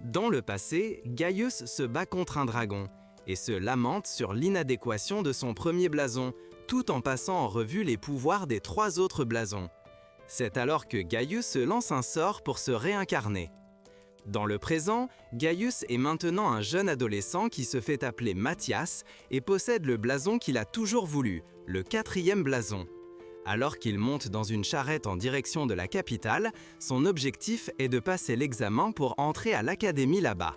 Dans le passé, Gaius se bat contre un dragon et se lamente sur l'inadéquation de son premier blason, tout en passant en revue les pouvoirs des 3 autres blasons. C'est alors que Gaius lance un sort pour se réincarner. Dans le présent, Gaius est maintenant un jeune adolescent qui se fait appeler Mathias et possède le blason qu'il a toujours voulu, le 4e blason. Alors qu'il monte dans une charrette en direction de la capitale, son objectif est de passer l'examen pour entrer à l'académie là-bas.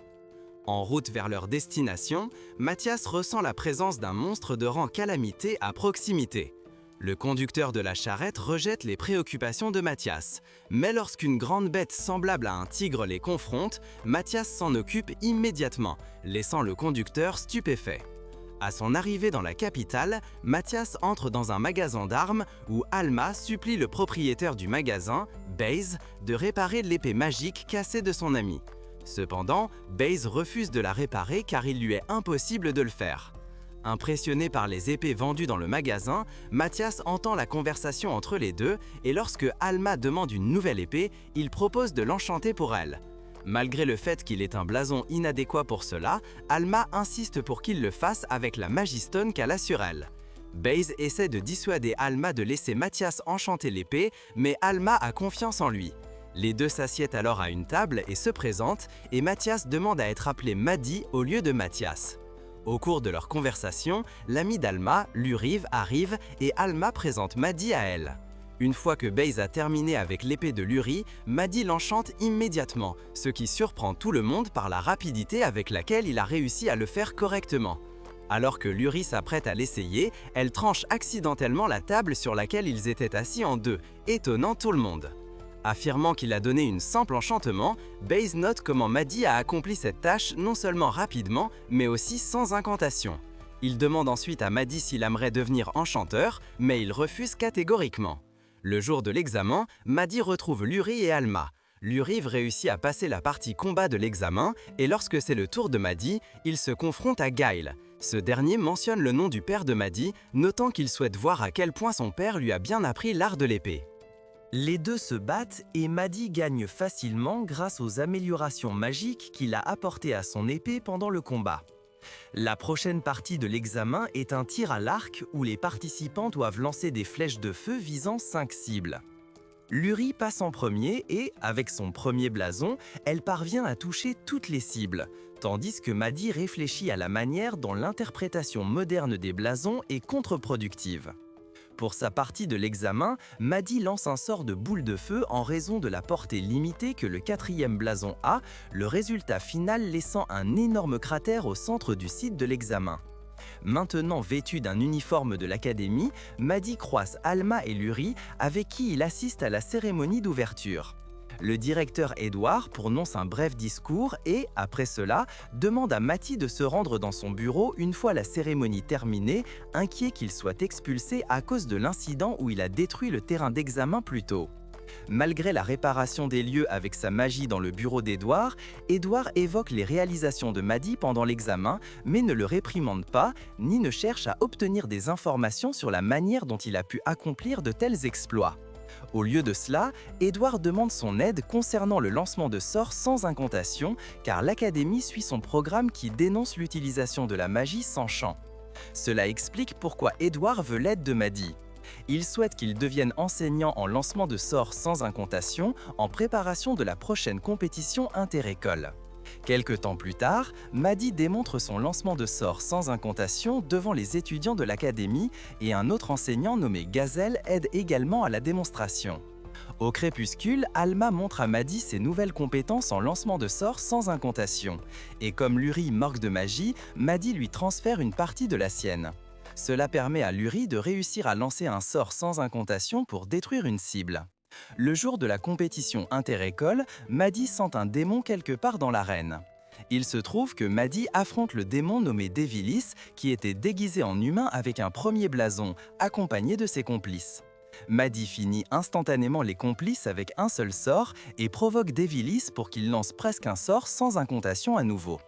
En route vers leur destination, Mathias ressent la présence d'un monstre de rang calamité à proximité. Le conducteur de la charrette rejette les préoccupations de Mathias, mais lorsqu'une grande bête semblable à un tigre les confronte, Mathias s'en occupe immédiatement, laissant le conducteur stupéfait. À son arrivée dans la capitale, Mathias entre dans un magasin d'armes où Alma supplie le propriétaire du magasin, Baze, de réparer l'épée magique cassée de son ami. Cependant, Baze refuse de la réparer car il lui est impossible de le faire. Impressionné par les épées vendues dans le magasin, Mathias entend la conversation entre les deux et lorsque Alma demande une nouvelle épée, il propose de l'enchanter pour elle. Malgré le fait qu'il ait un blason inadéquat pour cela, Alma insiste pour qu'il le fasse avec la Magistone qu'elle a sur elle. Baze essaie de dissuader Alma de laisser Mathias enchanter l'épée, mais Alma a confiance en lui. Les deux s'assiedent alors à une table et se présentent, et Mathias demande à être appelé Madi au lieu de Mathias. Au cours de leur conversation, l'ami d'Alma, Luriv, arrive et Alma présente Madi à elle. Une fois que Baze a terminé avec l'épée de Luri, Madi l'enchante immédiatement, ce qui surprend tout le monde par la rapidité avec laquelle il a réussi à le faire correctement. Alors que Luri s'apprête à l'essayer, elle tranche accidentellement la table sur laquelle ils étaient assis en deux, étonnant tout le monde. Affirmant qu'il a donné une simple enchantement, Baze note comment Madi a accompli cette tâche non seulement rapidement, mais aussi sans incantation. Il demande ensuite à Madi s'il aimerait devenir enchanteur, mais il refuse catégoriquement. Le jour de l'examen, Madi retrouve Luri et Alma. Luriv réussit à passer la partie combat de l'examen, et lorsque c'est le tour de Madi, il se confronte à Gail. Ce dernier mentionne le nom du père de Madi, notant qu'il souhaite voir à quel point son père lui a bien appris l'art de l'épée. Les deux se battent et Madi gagne facilement grâce aux améliorations magiques qu'il a apportées à son épée pendant le combat. La prochaine partie de l'examen est un tir à l'arc où les participants doivent lancer des flèches de feu visant 5 cibles. Luri passe en premier et, avec son premier blason, elle parvient à toucher toutes les cibles, tandis que Madi réfléchit à la manière dont l'interprétation moderne des blasons est contre-productive. Pour sa partie de l'examen, Madi lance un sort de boule de feu en raison de la portée limitée que le 4e blason a, le résultat final laissant un énorme cratère au centre du site de l'examen. Maintenant vêtu d'un uniforme de l'académie, Madi croise Alma et Luri avec qui il assiste à la cérémonie d'ouverture. Le directeur Edward prononce un bref discours et, après cela, demande à Mati de se rendre dans son bureau une fois la cérémonie terminée, inquiet qu'il soit expulsé à cause de l'incident où il a détruit le terrain d'examen plus tôt. Malgré la réparation des lieux avec sa magie dans le bureau d'Edward, Edward évoque les réalisations de Madi pendant l'examen, mais ne le réprimande pas, ni ne cherche à obtenir des informations sur la manière dont il a pu accomplir de tels exploits. Au lieu de cela, Edward demande son aide concernant le lancement de sorts sans incantation, car l'Académie suit son programme qui dénonce l'utilisation de la magie sans chant. Cela explique pourquoi Edward veut l'aide de Madi. Il souhaite qu'il devienne enseignant en lancement de sorts sans incantation en préparation de la prochaine compétition inter-école. Quelque temps plus tard, Madi démontre son lancement de sorts sans incantation devant les étudiants de l'académie et un autre enseignant nommé Gazelle aide également à la démonstration. Au crépuscule, Alma montre à Madi ses nouvelles compétences en lancement de sorts sans incantation. Et comme Luri manque de magie, Madi lui transfère une partie de la sienne. Cela permet à Luri de réussir à lancer un sort sans incantation pour détruire une cible. Le jour de la compétition inter-école, Madi sent un démon quelque part dans l'arène. Il se trouve que Madi affronte le démon nommé Devilis, qui était déguisé en humain avec un premier blason, accompagné de ses complices. Madi finit instantanément les complices avec un seul sort et provoque Devilis pour qu'il lance presque un sort sans incantation à nouveau.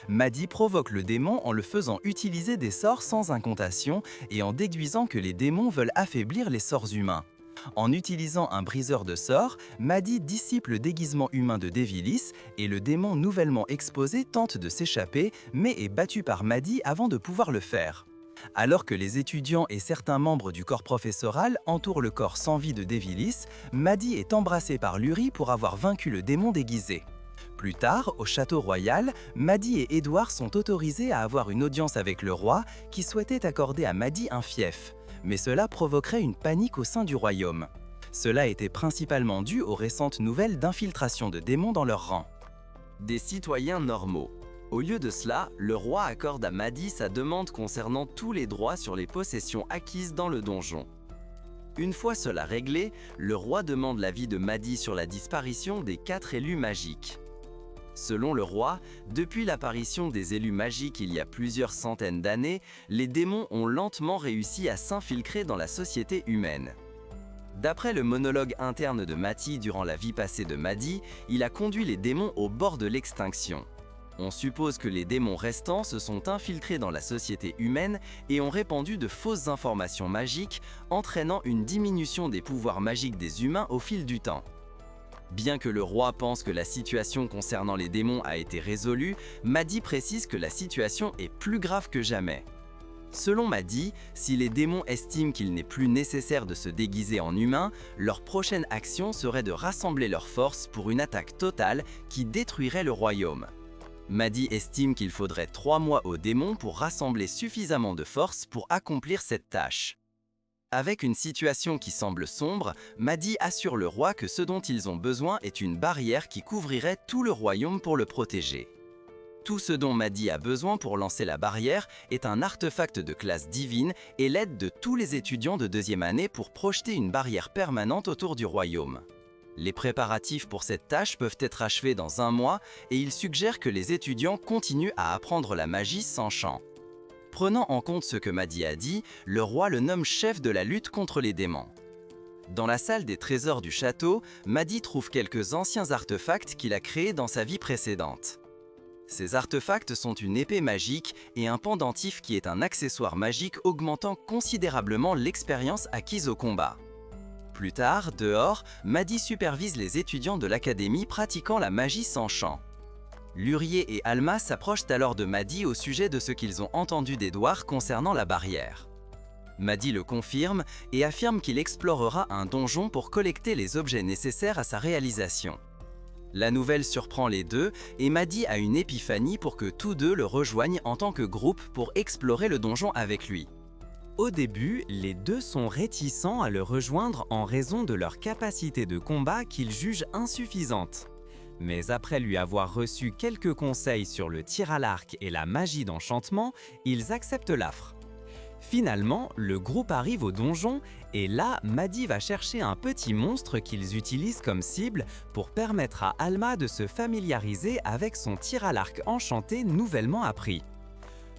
Madi provoque le démon en le faisant utiliser des sorts sans incantation et en déduisant que les démons veulent affaiblir les sorts humains. En utilisant un briseur de sorts, Madi dissipe le déguisement humain de Devilis et le démon nouvellement exposé tente de s'échapper mais est battu par Madi avant de pouvoir le faire. Alors que les étudiants et certains membres du corps professoral entourent le corps sans vie de Devilis, Madi est embrassé par Luri pour avoir vaincu le démon déguisé. Plus tard, au château royal, Madi et Édouard sont autorisés à avoir une audience avec le roi qui souhaitait accorder à Madi un fief. Mais cela provoquerait une panique au sein du royaume. Cela était principalement dû aux récentes nouvelles d'infiltration de démons dans leurs rangs. Des citoyens normaux. Au lieu de cela, le roi accorde à Madi sa demande concernant tous les droits sur les possessions acquises dans le donjon. Une fois cela réglé, le roi demande l'avis de Madi sur la disparition des 4 élus magiques. Selon le roi, depuis l'apparition des élus magiques il y a plusieurs centaines d'années, les démons ont lentement réussi à s'infiltrer dans la société humaine. D'après le monologue interne de Mati durant la vie passée de Madi, il a conduit les démons au bord de l'extinction. On suppose que les démons restants se sont infiltrés dans la société humaine et ont répandu de fausses informations magiques, entraînant une diminution des pouvoirs magiques des humains au fil du temps. Bien que le roi pense que la situation concernant les démons a été résolue, Madi précise que la situation est plus grave que jamais. Selon Madi, si les démons estiment qu'il n'est plus nécessaire de se déguiser en humain, leur prochaine action serait de rassembler leurs forces pour une attaque totale qui détruirait le royaume. Madi estime qu'il faudrait 3 mois aux démons pour rassembler suffisamment de forces pour accomplir cette tâche. Avec une situation qui semble sombre, Madi assure le roi que ce dont ils ont besoin est une barrière qui couvrirait tout le royaume pour le protéger. Tout ce dont Madi a besoin pour lancer la barrière est un artefact de classe divine et l'aide de tous les étudiants de 2e année pour projeter une barrière permanente autour du royaume. Les préparatifs pour cette tâche peuvent être achevés dans 1 mois et il suggère que les étudiants continuent à apprendre la magie sans chant. Prenant en compte ce que Madi a dit, le roi le nomme chef de la lutte contre les démons. Dans la salle des trésors du château, Madi trouve quelques anciens artefacts qu'il a créés dans sa vie précédente. Ces artefacts sont une épée magique et un pendentif qui est un accessoire magique augmentant considérablement l'expérience acquise au combat. Plus tard, dehors, Madi supervise les étudiants de l'académie pratiquant la magie sans chant. Lurier et Alma s'approchent alors de Madi au sujet de ce qu'ils ont entendu d'Édouard concernant la barrière. Madi le confirme et affirme qu'il explorera un donjon pour collecter les objets nécessaires à sa réalisation. La nouvelle surprend les deux et Madi a une épiphanie pour que tous deux le rejoignent en tant que groupe pour explorer le donjon avec lui. Au début, les deux sont réticents à le rejoindre en raison de leur capacité de combat qu'ils jugent insuffisante. Mais après lui avoir reçu quelques conseils sur le tir à l'arc et la magie d'enchantement, ils acceptent l'offre. Finalement, le groupe arrive au donjon et là, Madi va chercher un petit monstre qu'ils utilisent comme cible pour permettre à Alma de se familiariser avec son tir à l'arc enchanté nouvellement appris.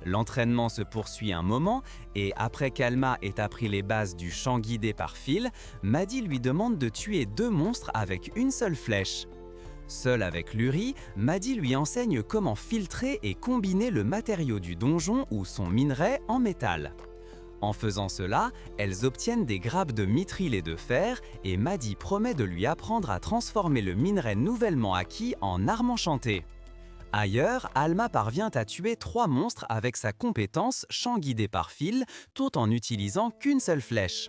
L'entraînement se poursuit un moment et après qu'Alma ait appris les bases du chant guidé par fil, Madi lui demande de tuer 2 monstres avec une seule flèche. Seul avec Luri, Madi lui enseigne comment filtrer et combiner le matériau du donjon ou son minerai en métal. En faisant cela, elles obtiennent des grappes de mithril et de fer et Madi promet de lui apprendre à transformer le minerai nouvellement acquis en arme enchantée. Ailleurs, Alma parvient à tuer 3 monstres avec sa compétence chant guidé par fil tout en n'utilisant qu'une seule flèche.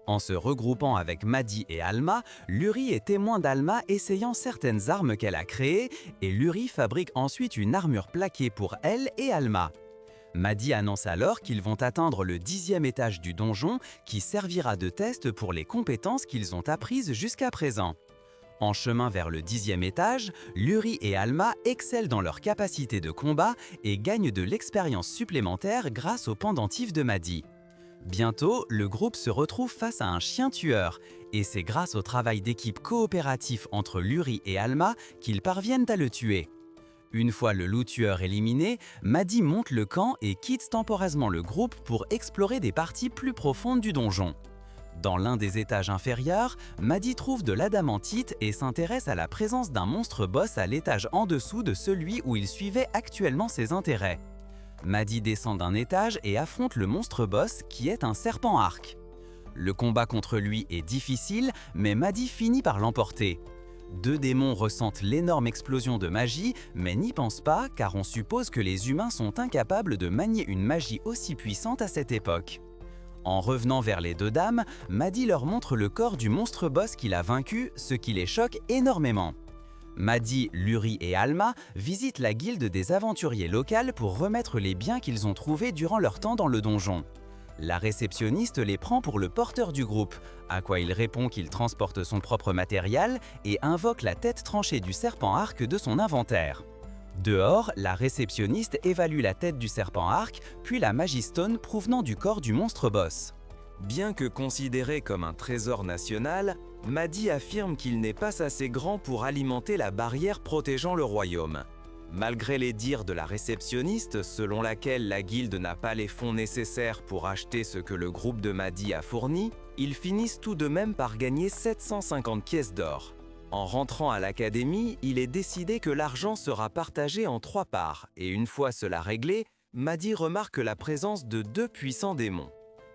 En se regroupant avec Madi et Alma, Luri est témoin d'Alma essayant certaines armes qu'elle a créées et Luri fabrique ensuite une armure plaquée pour elle et Alma. Madi annonce alors qu'ils vont atteindre le 10e étage du donjon qui servira de test pour les compétences qu'ils ont apprises jusqu'à présent. En chemin vers le 10e étage, Luri et Alma excellent dans leur capacité de combat et gagnent de l'expérience supplémentaire grâce au pendentif de Madi. Bientôt, le groupe se retrouve face à un chien tueur, et c'est grâce au travail d'équipe coopératif entre Luri et Alma qu'ils parviennent à le tuer. Une fois le loup tueur éliminé, Madi monte le camp et quitte temporairement le groupe pour explorer des parties plus profondes du donjon. Dans l'un des étages inférieurs, Madi trouve de l'adamantite et s'intéresse à la présence d'un monstre boss à l'étage en dessous de celui où il suivait actuellement ses intérêts. Madi descend d'un étage et affronte le monstre boss qui est un serpent arc. Le combat contre lui est difficile, mais Madi finit par l'emporter. Deux démons ressentent l'énorme explosion de magie, mais n'y pensent pas car on suppose que les humains sont incapables de manier une magie aussi puissante à cette époque. En revenant vers les deux dames, Madi leur montre le corps du monstre boss qu'il a vaincu, ce qui les choque énormément. Madi, Luri et Alma visitent la guilde des aventuriers locales pour remettre les biens qu'ils ont trouvés durant leur temps dans le donjon. La réceptionniste les prend pour le porteur du groupe, à quoi il répond qu'il transporte son propre matériel et invoque la tête tranchée du serpent arc de son inventaire. Dehors, la réceptionniste évalue la tête du serpent arc, puis la Magistone provenant du corps du monstre boss. Bien que considéré comme un trésor national, Madi affirme qu'il n'est pas assez grand pour alimenter la barrière protégeant le royaume. Malgré les dires de la réceptionniste, selon laquelle la guilde n'a pas les fonds nécessaires pour acheter ce que le groupe de Madi a fourni, ils finissent tout de même par gagner 750 pièces d'or. En rentrant à l'académie, il est décidé que l'argent sera partagé en 3 parts, et une fois cela réglé, Madi remarque la présence de 2 puissants démons.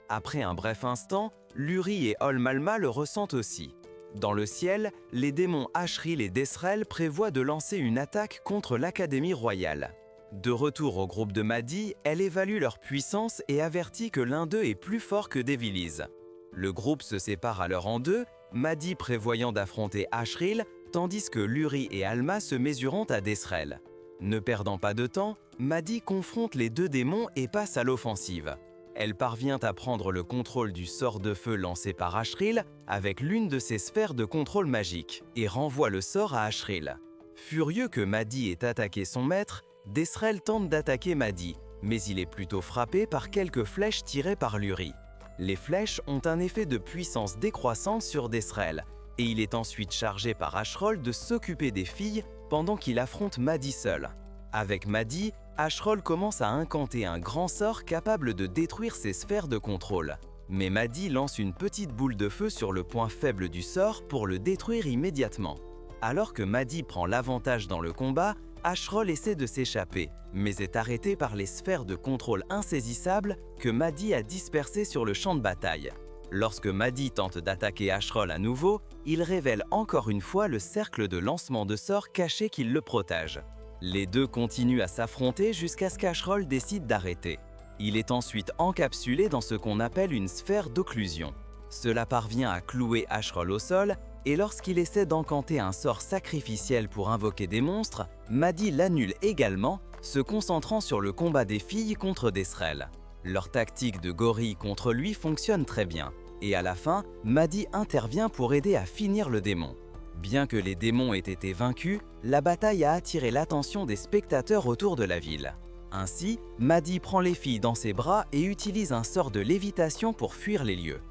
Après un bref instant, Luri et Olmalma le ressentent aussi. Dans le ciel, les démons Ashril et Desrel prévoient de lancer une attaque contre l'Académie royale. De retour au groupe de Madi, elle évalue leur puissance et avertit que l'un d'eux est plus fort que Deviliz. Le groupe se sépare alors en deux, Madi prévoyant d'affronter Ashril, tandis que Luri et Alma se mesureront à Desrel. Ne perdant pas de temps, Madi confronte les deux démons et passe à l'offensive. Elle parvient à prendre le contrôle du sort de feu lancé par Ashril avec l'une de ses sphères de contrôle magique et renvoie le sort à Ashril. Furieux que Madi ait attaqué son maître, Desrel tente d'attaquer Madi, mais il est plutôt frappé par quelques flèches tirées par Luri. Les flèches ont un effet de puissance décroissante sur Desrel, et il est ensuite chargé par Ashrol de s'occuper des filles pendant qu'il affronte Madi seul. Avec Madi, Ashrol commence à incanter un grand sort capable de détruire ses sphères de contrôle. Mais Madi lance une petite boule de feu sur le point faible du sort pour le détruire immédiatement. Alors que Madi prend l'avantage dans le combat, Ashrol essaie de s'échapper, mais est arrêté par les sphères de contrôle insaisissables que Madi a dispersées sur le champ de bataille. Lorsque Madi tente d'attaquer Ashrol à nouveau, il révèle encore une fois le cercle de lancement de sorts caché qui le protège. Les deux continuent à s'affronter jusqu'à ce qu'Ashrol décide d'arrêter. Il est ensuite encapsulé dans ce qu'on appelle une sphère d'occlusion. Cela parvient à clouer Ashrol au sol, et lorsqu'il essaie d'encanter un sort sacrificiel pour invoquer des monstres, Madi l'annule également, se concentrant sur le combat des filles contre Desrel. Leur tactique de gorille contre lui fonctionne très bien, et à la fin, Madi intervient pour aider à finir le démon. Bien que les démons aient été vaincus, la bataille a attiré l'attention des spectateurs autour de la ville. Ainsi, Madi prend les filles dans ses bras et utilise un sort de lévitation pour fuir les lieux.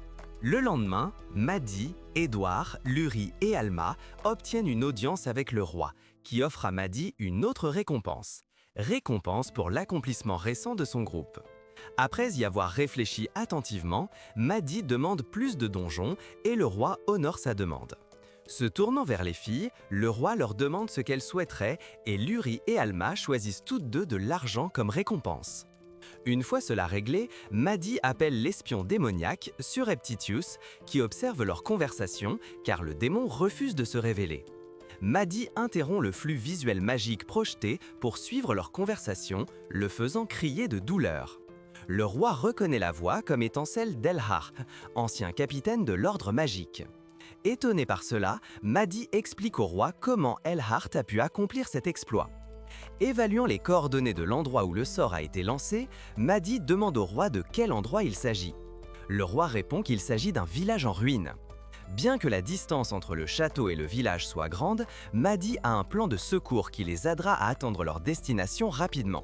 Le lendemain, Madi, Édouard, Luri et Alma obtiennent une audience avec le roi, qui offre à Madi une autre récompense. Récompense pour l'accomplissement récent de son groupe. Après y avoir réfléchi attentivement, Madi demande plus de donjons et le roi honore sa demande. Se tournant vers les filles, le roi leur demande ce qu'elles souhaiteraient et Luri et Alma choisissent toutes deux de l'argent comme récompense. Une fois cela réglé, Madi appelle l'espion démoniaque, Surreptitius, qui observe leur conversation car le démon refuse de se révéler. Madi interrompt le flux visuel magique projeté pour suivre leur conversation, le faisant crier de douleur. Le roi reconnaît la voix comme étant celle d'Elhar, ancien capitaine de l'ordre magique. Étonné par cela, Madi explique au roi comment Elhart a pu accomplir cet exploit. Évaluant les coordonnées de l'endroit où le sort a été lancé, Madi demande au roi de quel endroit il s'agit. Le roi répond qu'il s'agit d'un village en ruine. Bien que la distance entre le château et le village soit grande, Madi a un plan de secours qui les aidera à atteindre leur destination rapidement.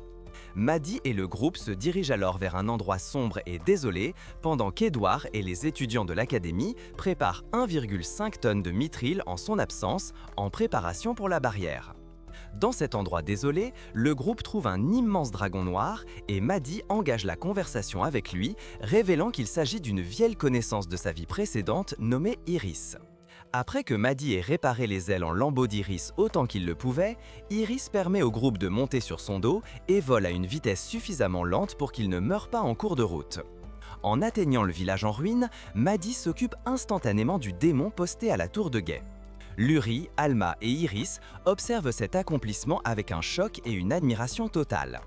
Madi et le groupe se dirigent alors vers un endroit sombre et désolé, pendant qu'Édouard et les étudiants de l'académie préparent 1,5 tonnes de mithril en son absence, en préparation pour la barrière. Dans cet endroit désolé, le groupe trouve un immense dragon noir et Madi engage la conversation avec lui, révélant qu'il s'agit d'une vieille connaissance de sa vie précédente nommée Iris. Après que Madi ait réparé les ailes en lambeaux d'Iris autant qu'il le pouvait, Iris permet au groupe de monter sur son dos et vole à une vitesse suffisamment lente pour qu'il ne meure pas en cours de route. En atteignant le village en ruine, Maddie s'occupe instantanément du démon posté à la tour de guet. Lurie, Alma et Iris observent cet accomplissement avec un choc et une admiration totale.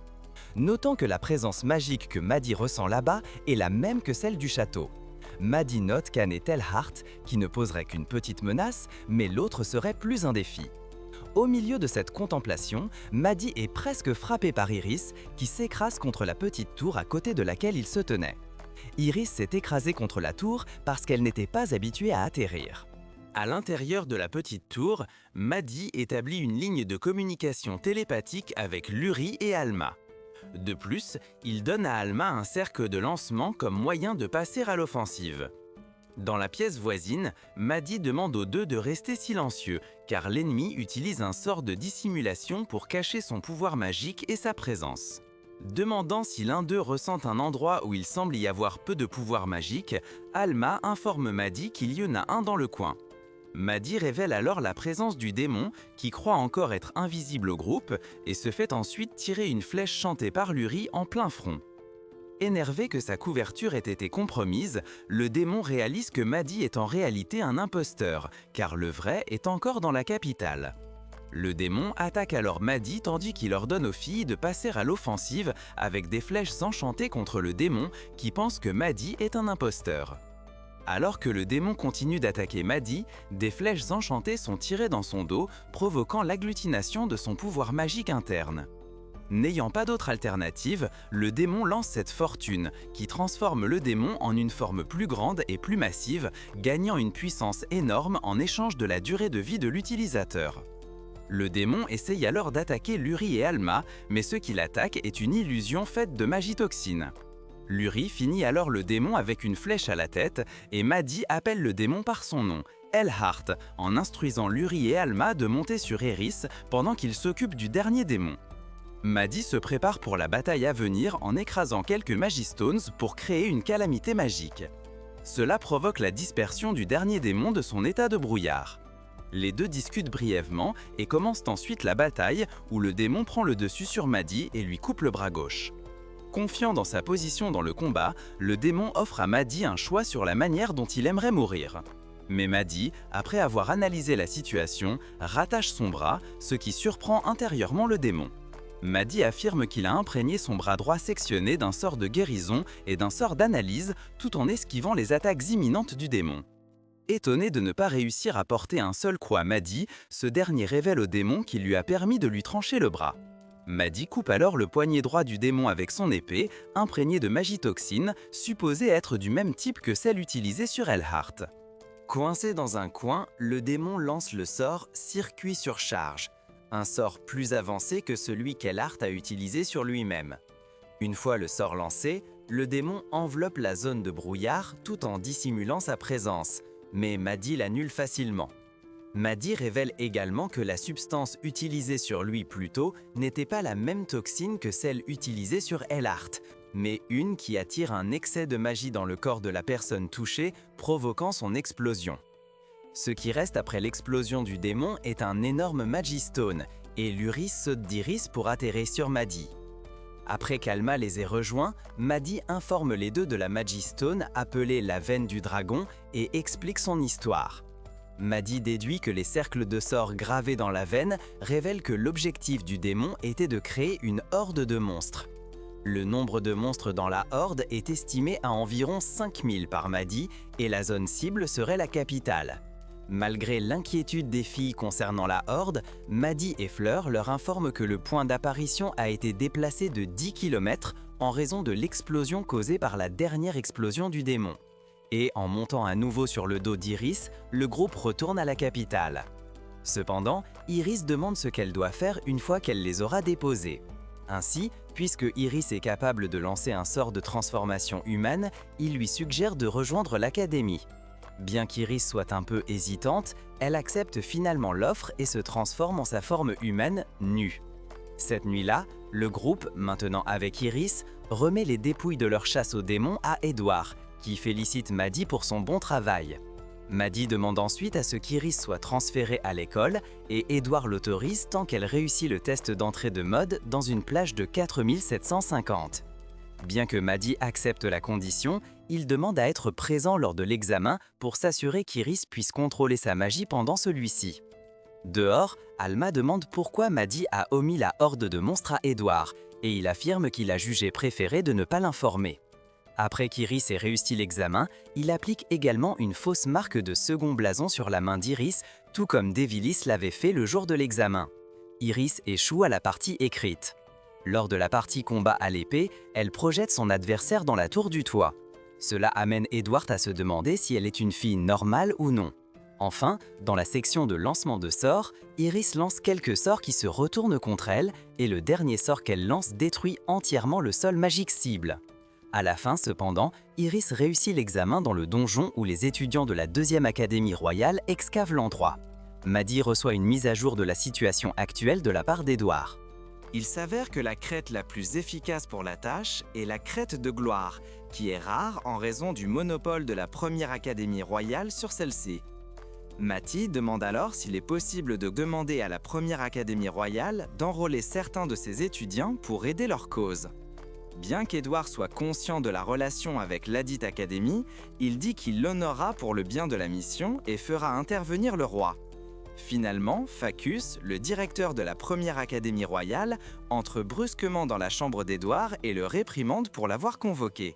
Notant que la présence magique que Maddie ressent là-bas est la même que celle du château. Maddie note qu'Anne et Telhart, qui ne poserait qu'une petite menace, mais l'autre serait plus un défi. Au milieu de cette contemplation, Maddie est presque frappée par Iris, qui s'écrase contre la petite tour à côté de laquelle il se tenait. Iris s'est écrasée contre la tour parce qu'elle n'était pas habituée à atterrir. À l'intérieur de la petite tour, Maddie établit une ligne de communication télépathique avec Lurie et Alma. De plus, il donne à Alma un cercle de lancement comme moyen de passer à l'offensive. Dans la pièce voisine, Maddie demande aux deux de rester silencieux, car l'ennemi utilise un sort de dissimulation pour cacher son pouvoir magique et sa présence. Demandant si l'un d'eux ressent un endroit où il semble y avoir peu de pouvoir magique, Alma informe Maddie qu'il y en a un dans le coin. Maddie révèle alors la présence du démon, qui croit encore être invisible au groupe, et se fait ensuite tirer une flèche chantée par Lurie en plein front. Énervé que sa couverture ait été compromise, le démon réalise que Maddie est en réalité un imposteur, car le vrai est encore dans la capitale. Le démon attaque alors Maddie tandis qu'il ordonne aux filles de passer à l'offensive avec des flèches enchantées contre le démon qui pense que Maddie est un imposteur. Alors que le démon continue d'attaquer Maddie, des flèches enchantées sont tirées dans son dos, provoquant l'agglutination de son pouvoir magique interne. N'ayant pas d'autre alternative, le démon lance cette fortune, qui transforme le démon en une forme plus grande et plus massive, gagnant une puissance énorme en échange de la durée de vie de l'utilisateur. Le démon essaye alors d'attaquer Lurie et Alma, mais ce qui l'attaque est une illusion faite de magie toxine. Lurie finit alors le démon avec une flèche à la tête, et Maddie appelle le démon par son nom, Elhart, en instruisant Lurie et Alma de monter sur Eris pendant qu'ils s'occupent du dernier démon. Maddie se prépare pour la bataille à venir en écrasant quelques Magistones pour créer une calamité magique. Cela provoque la dispersion du dernier démon de son état de brouillard. Les deux discutent brièvement et commencent ensuite la bataille où le démon prend le dessus sur Maddie et lui coupe le bras gauche. Confiant dans sa position dans le combat, le démon offre à Maddie un choix sur la manière dont il aimerait mourir. Mais Maddie, après avoir analysé la situation, rattache son bras, ce qui surprend intérieurement le démon. Maddie affirme qu'il a imprégné son bras droit sectionné d'un sort de guérison et d'un sort d'analyse tout en esquivant les attaques imminentes du démon. Étonné de ne pas réussir à porter un seul coup à Maddie, ce dernier révèle au démon qu'il lui a permis de lui trancher le bras. Maddie coupe alors le poignet droit du démon avec son épée, imprégnée de magie toxine, supposée être du même type que celle utilisée sur Elhart. Coincé dans un coin, le démon lance le sort « Circuit sur charge », un sort plus avancé que celui qu'Elhart a utilisé sur lui-même. Une fois le sort lancé, le démon enveloppe la zone de brouillard tout en dissimulant sa présence, mais Maddie l'annule facilement. Maddie révèle également que la substance utilisée sur lui plus tôt n'était pas la même toxine que celle utilisée sur Elhart, mais une qui attire un excès de magie dans le corps de la personne touchée, provoquant son explosion. Ce qui reste après l'explosion du démon est un énorme Magistone, et Lurie saute d'Iris pour atterrir sur Maddie. Après qu'Alma les ait rejoints, Maddie informe les deux de la Magistone appelée la veine du dragon et explique son histoire. Maddie déduit que les cercles de sorts gravés dans la veine révèlent que l'objectif du démon était de créer une horde de monstres. Le nombre de monstres dans la horde est estimé à environ 5000 par Maddie et la zone cible serait la capitale. Malgré l'inquiétude des filles concernant la horde, Maddie et Fleur leur informent que le point d'apparition a été déplacé de 10 km en raison de l'explosion causée par la dernière explosion du démon. Et en montant à nouveau sur le dos d'Iris, le groupe retourne à la capitale. Cependant, Iris demande ce qu'elle doit faire une fois qu'elle les aura déposés. Ainsi, puisque Iris est capable de lancer un sort de transformation humaine, il lui suggère de rejoindre l'académie. Bien qu'Iris soit un peu hésitante, elle accepte finalement l'offre et se transforme en sa forme humaine nue. Cette nuit-là, le groupe, maintenant avec Iris, remet les dépouilles de leur chasse aux démons à Edward, qui félicite Maddie pour son bon travail. Maddie demande ensuite à ce qu'Iris soit transférée à l'école et Edward l'autorise tant qu'elle réussit le test d'entrée de mode dans une plage de 4750. Bien que Maddie accepte la condition, il demande à être présent lors de l'examen pour s'assurer qu'Iris puisse contrôler sa magie pendant celui-ci. Dehors, Alma demande pourquoi Maddie a omis la horde de monstres à Edward, et il affirme qu'il a jugé préféré de ne pas l'informer. Après qu'Iris ait réussi l'examen, il applique également une fausse marque de second blason sur la main d'Iris, tout comme Devilis l'avait fait le jour de l'examen. Iris échoue à la partie écrite. Lors de la partie combat à l'épée, elle projette son adversaire dans la tour du toit. Cela amène Edward à se demander si elle est une fille normale ou non. Enfin, dans la section de lancement de sorts, Iris lance quelques sorts qui se retournent contre elle, et le dernier sort qu'elle lance détruit entièrement le sol magique cible. À la fin, cependant, Iris réussit l'examen dans le donjon où les étudiants de la 2e Académie royale excavent l'endroit. Maddie reçoit une mise à jour de la situation actuelle de la part d'Edward. Il s'avère que la crête la plus efficace pour la tâche est la crête de gloire, qui est rare en raison du monopole de la 1re Académie royale sur celle-ci. Matty demande alors s'il est possible de demander à la 1re Académie royale d'enrôler certains de ses étudiants pour aider leur cause. Bien qu'Edward soit conscient de la relation avec ladite académie, il dit qu'il l'honorera pour le bien de la mission et fera intervenir le roi. Finalement, Fachus, le directeur de la 1re Académie royale, entre brusquement dans la chambre d'Edward et le réprimande pour l'avoir convoqué.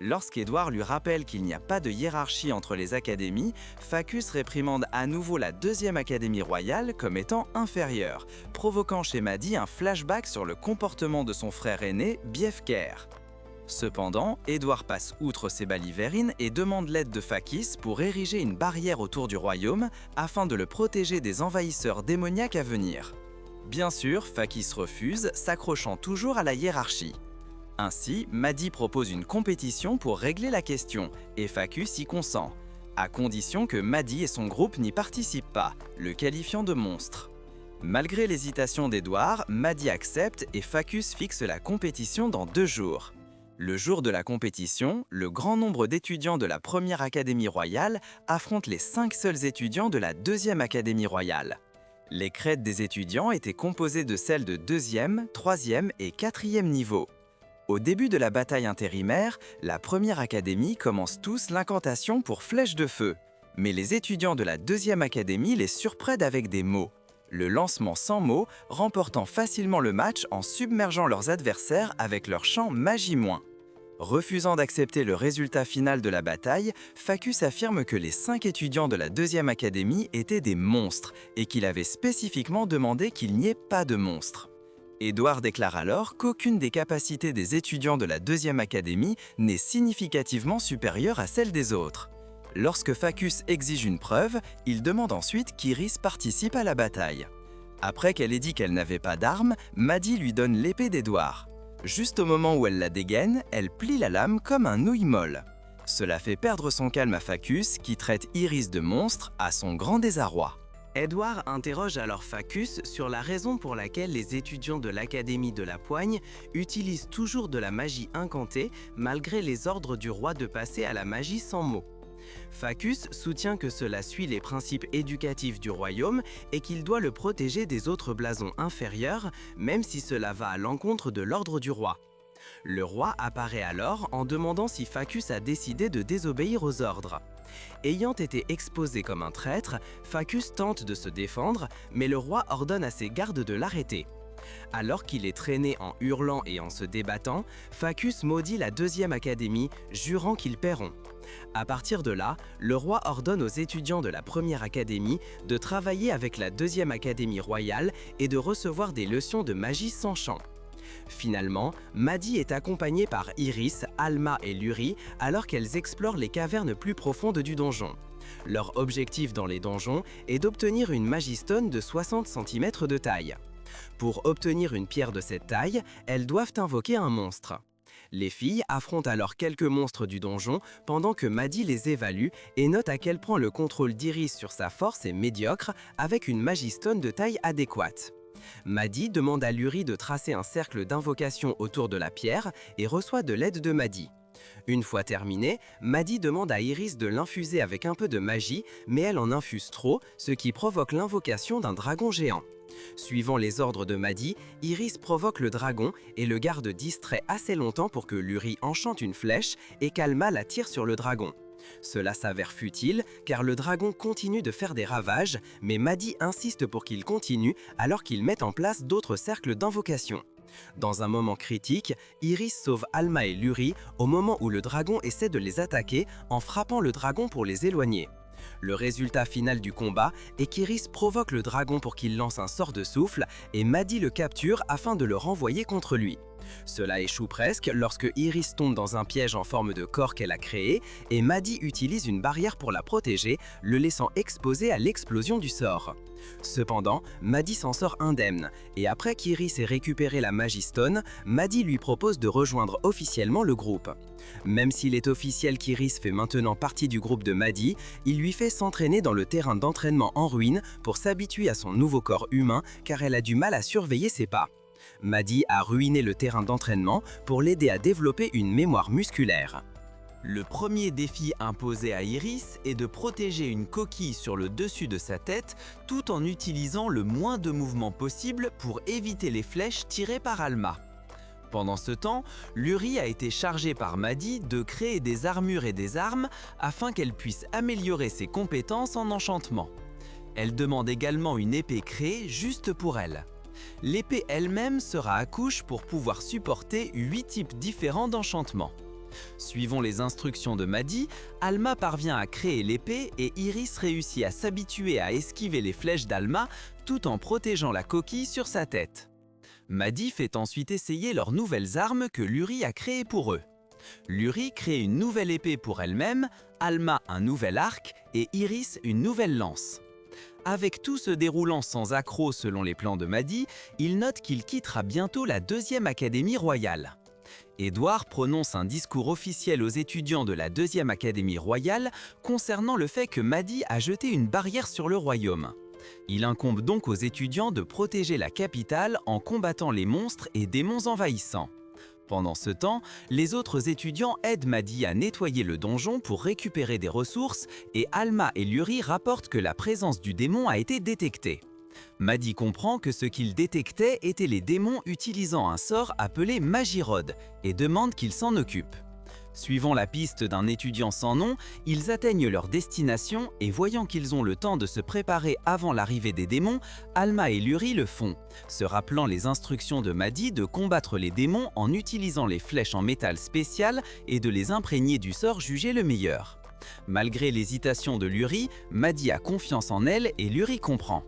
Lorsqu'Edward lui rappelle qu'il n'y a pas de hiérarchie entre les académies, Fachus réprimande à nouveau la 2e Académie royale comme étant inférieure, provoquant chez Maddie un flashback sur le comportement de son frère aîné, Biefker. Cependant, Edward passe outre ces baliverines et demande l'aide de Fachus pour ériger une barrière autour du royaume afin de le protéger des envahisseurs démoniaques à venir. Bien sûr, Fachus refuse, s'accrochant toujours à la hiérarchie. Ainsi, Maddie propose une compétition pour régler la question, et Fachus y consent, à condition que Maddie et son groupe n'y participent pas, le qualifiant de monstre. Malgré l'hésitation d'Edward, Maddie accepte et Fachus fixe la compétition dans 2 jours. Le jour de la compétition, le grand nombre d'étudiants de la 1re Académie royale affrontent les 5 seuls étudiants de la 2e Académie royale. Les crêtes des étudiants étaient composées de celles de 2e, 3e et 4e niveau. Au début de la bataille intérimaire, la 1re Académie commence tous l'incantation pour flèche de feu. Mais les étudiants de la 2e Académie les surprennent avec des mots. Le lancement sans mots, remportant facilement le match en submergeant leurs adversaires avec leur chant Magie moins. Refusant d'accepter le résultat final de la bataille, Fachus affirme que les 5 étudiants de la 2e Académie étaient des monstres et qu'il avait spécifiquement demandé qu'il n'y ait pas de monstres. Edward déclare alors qu'aucune des capacités des étudiants de la 2e Académie n'est significativement supérieure à celle des autres. Lorsque Fachus exige une preuve, il demande ensuite qu'Iris participe à la bataille. Après qu'elle ait dit qu'elle n'avait pas d'arme, Maddie lui donne l'épée d'Edward. Juste au moment où elle la dégaine, elle plie la lame comme un nouille molle. Cela fait perdre son calme à Fachus, qui traite Iris de monstre à son grand désarroi. Edward interroge alors Fachus sur la raison pour laquelle les étudiants de l'Académie de la Poigne utilisent toujours de la magie incantée malgré les ordres du roi de passer à la magie sans mots. Fachus soutient que cela suit les principes éducatifs du royaume et qu'il doit le protéger des autres blasons inférieurs, même si cela va à l'encontre de l'ordre du roi. Le roi apparaît alors en demandant si Fachus a décidé de désobéir aux ordres. Ayant été exposé comme un traître, Fachus tente de se défendre, mais le roi ordonne à ses gardes de l'arrêter. Alors qu'il est traîné en hurlant et en se débattant, Fachus maudit la 2e Académie, jurant qu'ils paieront. À partir de là, le roi ordonne aux étudiants de la 1re Académie de travailler avec la 2e Académie royale et de recevoir des leçons de magie sans chant. Finalement, Maddie est accompagnée par Iris, Alma et Lurie alors qu'elles explorent les cavernes plus profondes du donjon. Leur objectif dans les donjons est d'obtenir une Magistone de 60 cm de taille. Pour obtenir une pierre de cette taille, elles doivent invoquer un monstre. Les filles affrontent alors quelques monstres du donjon pendant que Maddie les évalue et note à quel point le contrôle d'Iris sur sa force est médiocre avec une Magistone de taille adéquate. Maddie demande à Lurie de tracer un cercle d'invocation autour de la pierre et reçoit de l'aide de Maddie. Une fois terminé, Maddie demande à Iris de l'infuser avec un peu de magie, mais elle en infuse trop, ce qui provoque l'invocation d'un dragon géant. Suivant les ordres de Madi, Iris provoque le dragon et le garde distrait assez longtemps pour que Luri enchante une flèche et qu'Alma la tire sur le dragon. Cela s'avère futile car le dragon continue de faire des ravages, mais Madi insiste pour qu'il continue alors qu'il met en place d'autres cercles d'invocation. Dans un moment critique, Iris sauve Alma et Luri au moment où le dragon essaie de les attaquer en frappant le dragon pour les éloigner. Le résultat final du combat est qu'Iris provoque le dragon pour qu'il lance un sort de souffle et Madi le capture afin de le renvoyer contre lui. Cela échoue presque lorsque Iris tombe dans un piège en forme de corps qu'elle a créé et Madi utilise une barrière pour la protéger, le laissant exposé à l'explosion du sort. Cependant, Madi s'en sort indemne et après qu'Iris ait récupéré la Magie Stone, Madi lui propose de rejoindre officiellement le groupe. Même s'il est officiel qu'Iris fait maintenant partie du groupe de Madi, il lui fait s'entraîner dans le terrain d'entraînement en ruine pour s'habituer à son nouveau corps humain car elle a du mal à surveiller ses pas. Madi a ruiné le terrain d'entraînement pour l'aider à développer une mémoire musculaire. Le premier défi imposé à Iris est de protéger une coquille sur le dessus de sa tête tout en utilisant le moins de mouvements possible pour éviter les flèches tirées par Alma. Pendant ce temps, Luri a été chargée par Madi de créer des armures et des armes afin qu'elle puisse améliorer ses compétences en enchantement. Elle demande également une épée créée juste pour elle. L'épée elle-même sera à couche pour pouvoir supporter 8 types différents d'enchantements. Suivant les instructions de Madi, Alma parvient à créer l'épée et Iris réussit à s'habituer à esquiver les flèches d'Alma tout en protégeant la coquille sur sa tête. Madi fait ensuite essayer leurs nouvelles armes que Luri a créées pour eux. Luri crée une nouvelle épée pour elle-même, Alma un nouvel arc et Iris une nouvelle lance. Avec tout se déroulant sans accroc selon les plans de Madi, il note qu'il quittera bientôt la 2e Académie royale. Édouard prononce un discours officiel aux étudiants de la 2e Académie royale concernant le fait que Madi a jeté une barrière sur le royaume. Il incombe donc aux étudiants de protéger la capitale en combattant les monstres et démons envahissants. Pendant ce temps, les autres étudiants aident Madi à nettoyer le donjon pour récupérer des ressources et Alma et Luri rapportent que la présence du démon a été détectée. Madi comprend que ce qu'il détectait étaient les démons utilisant un sort appelé Magirod et demande qu'il s'en occupe. Suivant la piste d'un étudiant sans nom, ils atteignent leur destination et voyant qu'ils ont le temps de se préparer avant l'arrivée des démons, Alma et Luri le font, se rappelant les instructions de Madi de combattre les démons en utilisant les flèches en métal spécial et de les imprégner du sort jugé le meilleur. Malgré l'hésitation de Luri, Madi a confiance en elle et Luri comprend.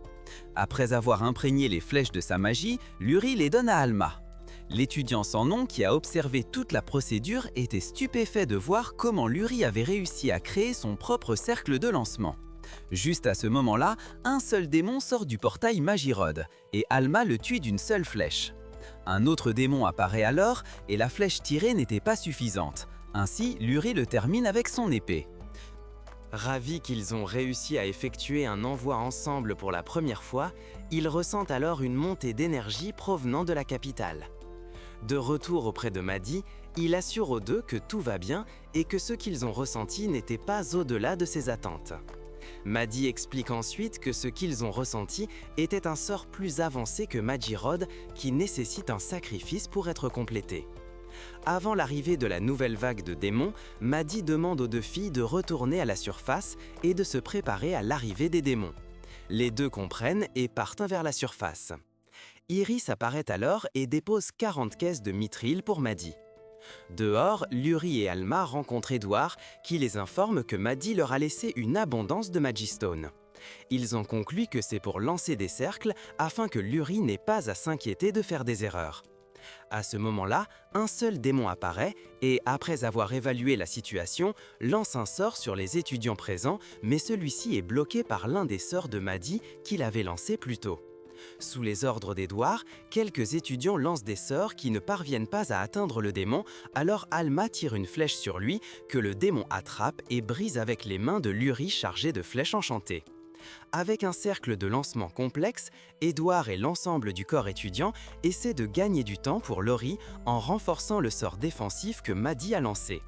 Après avoir imprégné les flèches de sa magie, Luri les donne à Alma. L'étudiant sans nom qui a observé toute la procédure était stupéfait de voir comment Luri avait réussi à créer son propre cercle de lancement. Juste à ce moment-là, un seul démon sort du portail Magirod et Alma le tue d'une seule flèche. Un autre démon apparaît alors et la flèche tirée n'était pas suffisante. Ainsi, Luri le termine avec son épée. Ravis qu'ils ont réussi à effectuer un envoi ensemble pour la première fois, ils ressentent alors une montée d'énergie provenant de la capitale. De retour auprès de Madi, il assure aux deux que tout va bien et que ce qu'ils ont ressenti n'était pas au-delà de ses attentes. Madi explique ensuite que ce qu'ils ont ressenti était un sort plus avancé que Magirod qui nécessite un sacrifice pour être complété. Avant l'arrivée de la nouvelle vague de démons, Madi demande aux deux filles de retourner à la surface et de se préparer à l'arrivée des démons. Les deux comprennent et partent vers la surface. Iris apparaît alors et dépose 40 caisses de mithril pour Madi. Dehors, Luri et Alma rencontrent Édouard qui les informe que Madi leur a laissé une abondance de Magistone. Ils ont conclu que c'est pour lancer des cercles afin que Luri n'ait pas à s'inquiéter de faire des erreurs. À ce moment-là, un seul démon apparaît et, après avoir évalué la situation, lance un sort sur les étudiants présents, mais celui-ci est bloqué par l'un des sorts de Madi qu'il avait lancé plus tôt. Sous les ordres d'Édouard, quelques étudiants lancent des sorts qui ne parviennent pas à atteindre le démon, alors Alma tire une flèche sur lui que le démon attrape et brise avec les mains de Luri chargées de flèches enchantées. Avec un cercle de lancement complexe, Édouard et l'ensemble du corps étudiant essaient de gagner du temps pour Luri en renforçant le sort défensif que Madi a lancé.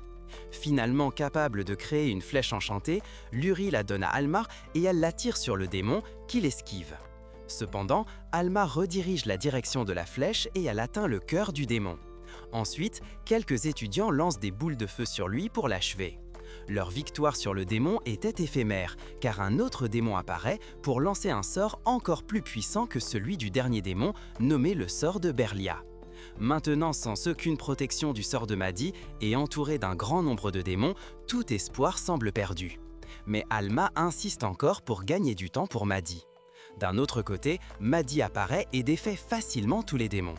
Finalement capable de créer une flèche enchantée, Luri la donne à Alma et elle la tire sur le démon qui l'esquive. Cependant, Alma redirige la direction de la flèche et elle atteint le cœur du démon. Ensuite, quelques étudiants lancent des boules de feu sur lui pour l'achever. Leur victoire sur le démon était éphémère, car un autre démon apparaît pour lancer un sort encore plus puissant que celui du dernier démon, nommé le sort de Berlia. Maintenant sans aucune protection du sort de Madi et entouré d'un grand nombre de démons, tout espoir semble perdu. Mais Alma insiste encore pour gagner du temps pour Madi. D'un autre côté, Madi apparaît et défait facilement tous les démons.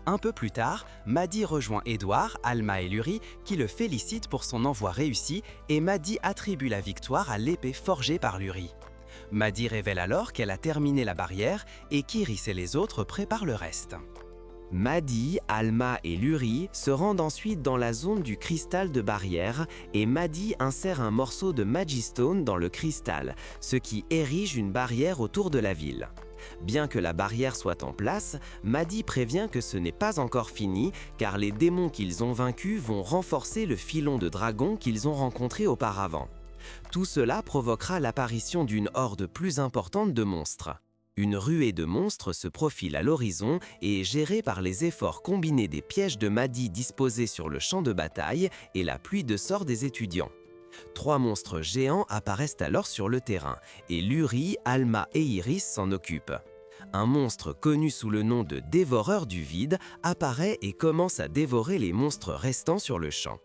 Un peu plus tard, Madi rejoint Edouard, Alma et Lurie qui le félicitent pour son envoi réussi et Madi attribue la victoire à l'épée forgée par Lurie. Madi révèle alors qu'elle a terminé la barrière et qu'Iris et les autres préparent le reste. Madi, Alma et Lurie se rendent ensuite dans la zone du cristal de barrière et Madi insère un morceau de Magistone dans le cristal, ce qui érige une barrière autour de la ville. Bien que la barrière soit en place, Madi prévient que ce n'est pas encore fini car les démons qu'ils ont vaincus vont renforcer le filon de dragons qu'ils ont rencontré auparavant. Tout cela provoquera l'apparition d'une horde plus importante de monstres. Une ruée de monstres se profile à l'horizon et est gérée par les efforts combinés des pièges de Madi disposés sur le champ de bataille et la pluie de sorts des étudiants. 3 monstres géants apparaissent alors sur le terrain et Lurie, Alma et Iris s'en occupent. Un monstre connu sous le nom de Dévoreur du Vide apparaît et commence à dévorer les monstres restants sur le champ.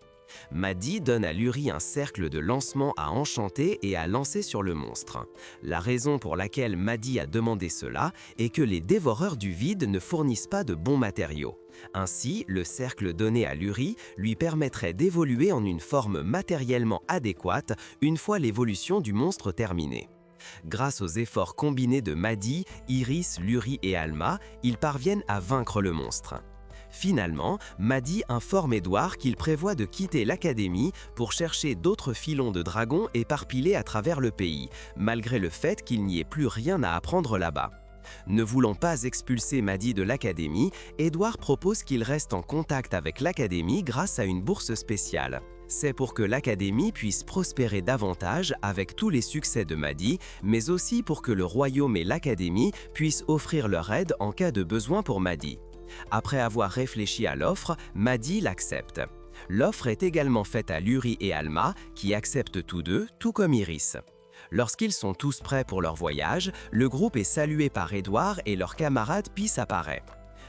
Madi donne à Lurie un cercle de lancement à enchanter et à lancer sur le monstre. La raison pour laquelle Madi a demandé cela est que les dévoreurs du vide ne fournissent pas de bons matériaux. Ainsi, le cercle donné à Lurie lui permettrait d'évoluer en une forme matériellement adéquate une fois l'évolution du monstre terminée. Grâce aux efforts combinés de Madi, Iris, Lurie et Alma, ils parviennent à vaincre le monstre. Finalement, Madi informe Edouard qu'il prévoit de quitter l'académie pour chercher d'autres filons de dragons éparpillés à travers le pays, malgré le fait qu'il n'y ait plus rien à apprendre là-bas. Ne voulant pas expulser Madi de l'académie, Edouard propose qu'il reste en contact avec l'académie grâce à une bourse spéciale. C'est pour que l'académie puisse prospérer davantage avec tous les succès de Madi, mais aussi pour que le royaume et l'académie puissent offrir leur aide en cas de besoin pour Madi. Après avoir réfléchi à l'offre, Madi l'accepte. L'offre est également faite à Lurie et Alma, qui acceptent tous deux, tout comme Iris. Lorsqu'ils sont tous prêts pour leur voyage, le groupe est salué par Edouard et leur camarade Peace apparaît.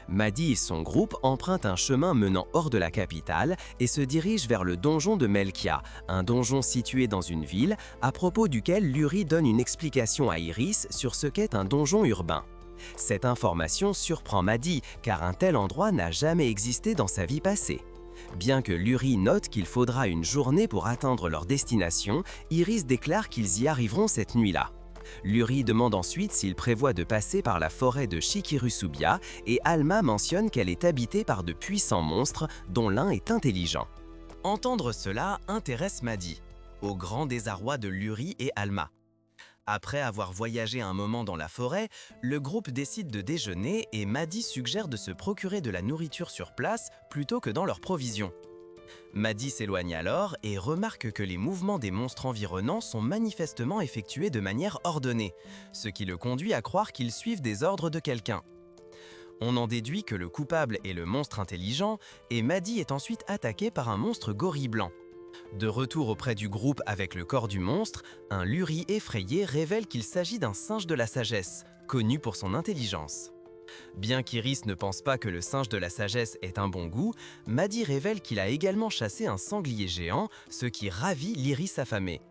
Madi et son groupe empruntent un chemin menant hors de la capitale et se dirigent vers le donjon de Melkia, un donjon situé dans une ville, à propos duquel Lurie donne une explication à Iris sur ce qu'est un donjon urbain. Cette information surprend Madi, car un tel endroit n'a jamais existé dans sa vie passée. Bien que Lurie note qu'il faudra une journée pour atteindre leur destination, Iris déclare qu'ils y arriveront cette nuit-là. Lurie demande ensuite s'ils prévoient de passer par la forêt de Shikirusubia et Alma mentionne qu'elle est habitée par de puissants monstres, dont l'un est intelligent. Entendre cela intéresse Madi, au grand désarroi de Lurie et Alma. Après avoir voyagé un moment dans la forêt, le groupe décide de déjeuner et Madi suggère de se procurer de la nourriture sur place plutôt que dans leurs provisions. Madi s'éloigne alors et remarque que les mouvements des monstres environnants sont manifestement effectués de manière ordonnée, ce qui le conduit à croire qu'ils suivent des ordres de quelqu'un. On en déduit que le coupable est le monstre intelligent et Madi est ensuite attaqué par un monstre gorille blanc. De retour auprès du groupe avec le corps du monstre, un Lurie effrayé révèle qu'il s'agit d'un singe de la sagesse, connu pour son intelligence. Bien qu'Iris ne pense pas que le singe de la sagesse ait un bon goût, Madi révèle qu'il a également chassé un sanglier géant, ce qui ravit l'Iris affamée.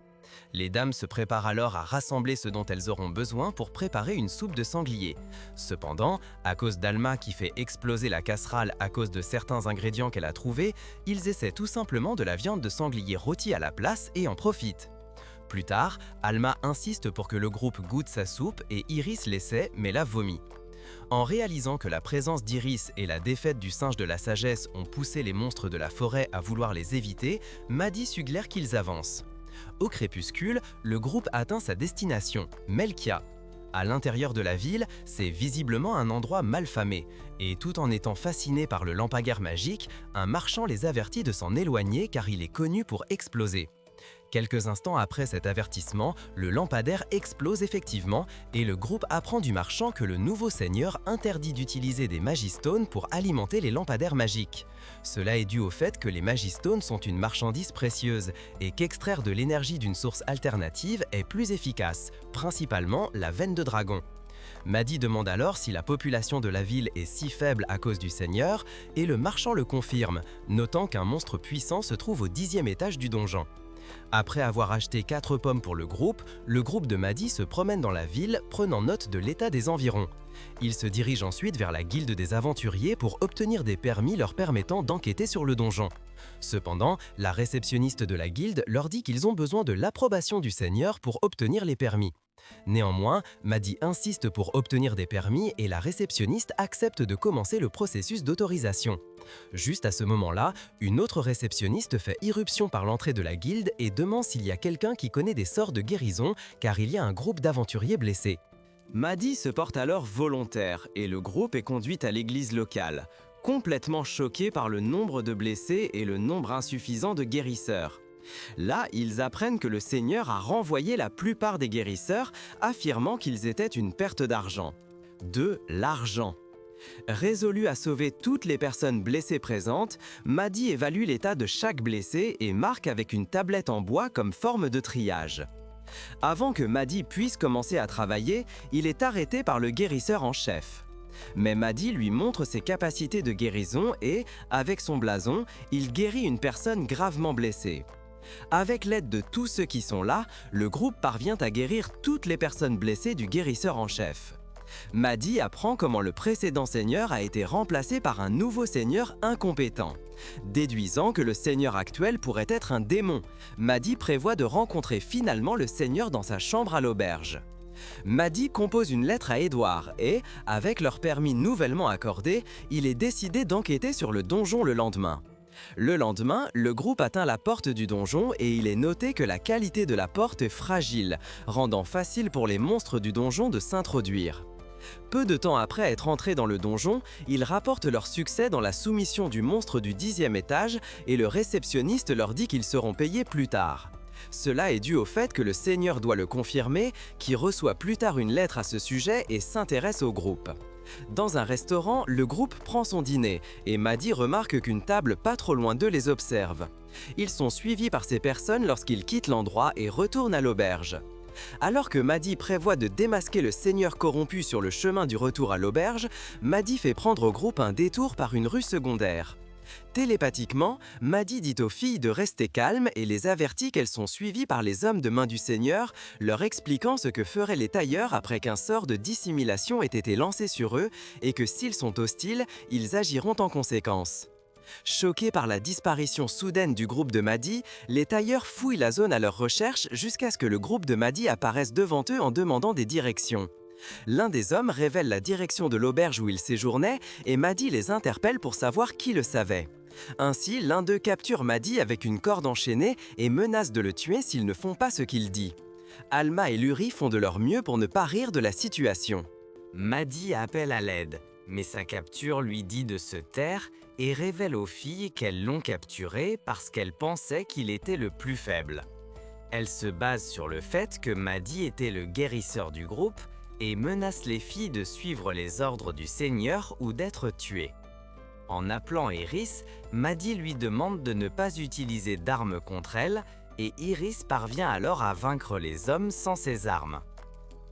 Les dames se préparent alors à rassembler ce dont elles auront besoin pour préparer une soupe de sanglier. Cependant, à cause d'Alma qui fait exploser la casserole à cause de certains ingrédients qu'elle a trouvés, ils essaient tout simplement de la viande de sanglier rôtie à la place et en profitent. Plus tard, Alma insiste pour que le groupe goûte sa soupe et Iris l'essaie mais la vomit. En réalisant que la présence d'Iris et la défaite du singe de la sagesse ont poussé les monstres de la forêt à vouloir les éviter, Madi suggère qu'ils avancent. Au crépuscule, le groupe atteint sa destination, Melkia. À l'intérieur de la ville, c'est visiblement un endroit malfamé, et tout en étant fasciné par le lampadaire magique, un marchand les avertit de s'en éloigner car il est connu pour exploser. Quelques instants après cet avertissement, le lampadaire explose effectivement et le groupe apprend du marchand que le nouveau seigneur interdit d'utiliser des Magistones pour alimenter les lampadaires magiques. Cela est dû au fait que les Magistones sont une marchandise précieuse et qu'extraire de l'énergie d'une source alternative est plus efficace, principalement la veine de dragon. Madi demande alors si la population de la ville est si faible à cause du seigneur et le marchand le confirme, notant qu'un monstre puissant se trouve au 10e étage du donjon. Après avoir acheté 4 pommes pour le groupe de Madi se promène dans la ville, prenant note de l'état des environs. Il se dirige ensuite vers la guilde des aventuriers pour obtenir des permis leur permettant d'enquêter sur le donjon. Cependant, la réceptionniste de la guilde leur dit qu'ils ont besoin de l'approbation du seigneur pour obtenir les permis. Néanmoins, Madi insiste pour obtenir des permis et la réceptionniste accepte de commencer le processus d'autorisation. Juste à ce moment-là, une autre réceptionniste fait irruption par l'entrée de la guilde et demande s'il y a quelqu'un qui connaît des sorts de guérison car il y a un groupe d'aventuriers blessés. Madi se porte alors volontaire et le groupe est conduit à l'église locale, complètement choqué par le nombre de blessés et le nombre insuffisant de guérisseurs. Là, ils apprennent que le Seigneur a renvoyé la plupart des guérisseurs, affirmant qu'ils étaient une perte d'argent. De l'argent. Résolu à sauver toutes les personnes blessées présentes, Madi évalue l'état de chaque blessé et marque avec une tablette en bois comme forme de triage. Avant que Madi puisse commencer à travailler, il est arrêté par le guérisseur en chef. Mais Madi lui montre ses capacités de guérison et, avec son blason, il guérit une personne gravement blessée. Avec l'aide de tous ceux qui sont là, le groupe parvient à guérir toutes les personnes blessées du guérisseur en chef. Madi apprend comment le précédent seigneur a été remplacé par un nouveau seigneur incompétent. Déduisant que le seigneur actuel pourrait être un démon, Madi prévoit de rencontrer finalement le seigneur dans sa chambre à l'auberge. Madi compose une lettre à Édouard et, avec leur permis nouvellement accordé, il est décidé d'enquêter sur le donjon le lendemain. Le lendemain, le groupe atteint la porte du donjon et il est noté que la qualité de la porte est fragile, rendant facile pour les monstres du donjon de s'introduire. Peu de temps après être entrés dans le donjon, ils rapportent leur succès dans la soumission du monstre du 10e étage et le réceptionniste leur dit qu'ils seront payés plus tard. Cela est dû au fait que le seigneur doit le confirmer, qui reçoit plus tard une lettre à ce sujet et s'intéresse au groupe. Dans un restaurant, le groupe prend son dîner et Madi remarque qu'une table pas trop loin d'eux les observe. Ils sont suivis par ces personnes lorsqu'ils quittent l'endroit et retournent à l'auberge. Alors que Madi prévoit de démasquer le seigneur corrompu sur le chemin du retour à l'auberge, Madi fait prendre au groupe un détour par une rue secondaire. Télépathiquement, Madi dit aux filles de rester calmes et les avertit qu'elles sont suivies par les hommes de main du Seigneur, leur expliquant ce que feraient les tailleurs après qu'un sort de dissimulation ait été lancé sur eux et que s'ils sont hostiles, ils agiront en conséquence. Choqués par la disparition soudaine du groupe de Madi, les tailleurs fouillent la zone à leur recherche jusqu'à ce que le groupe de Madi apparaisse devant eux en demandant des directions. L'un des hommes révèle la direction de l'auberge où ils séjournaient et Madi les interpelle pour savoir qui le savait. Ainsi, l'un d'eux capture Madi avec une corde enchaînée et menace de le tuer s'ils ne font pas ce qu'il dit. Alma et Luri font de leur mieux pour ne pas rire de la situation. Madi appelle à l'aide, mais sa capture lui dit de se taire et révèle aux filles qu'elles l'ont capturé parce qu'elles pensaient qu'il était le plus faible. Elle se base sur le fait que Madi était le guérisseur du groupe et menace les filles de suivre les ordres du Seigneur ou d'être tuées. En appelant Iris, Madi lui demande de ne pas utiliser d'armes contre elle et Iris parvient alors à vaincre les hommes sans ses armes.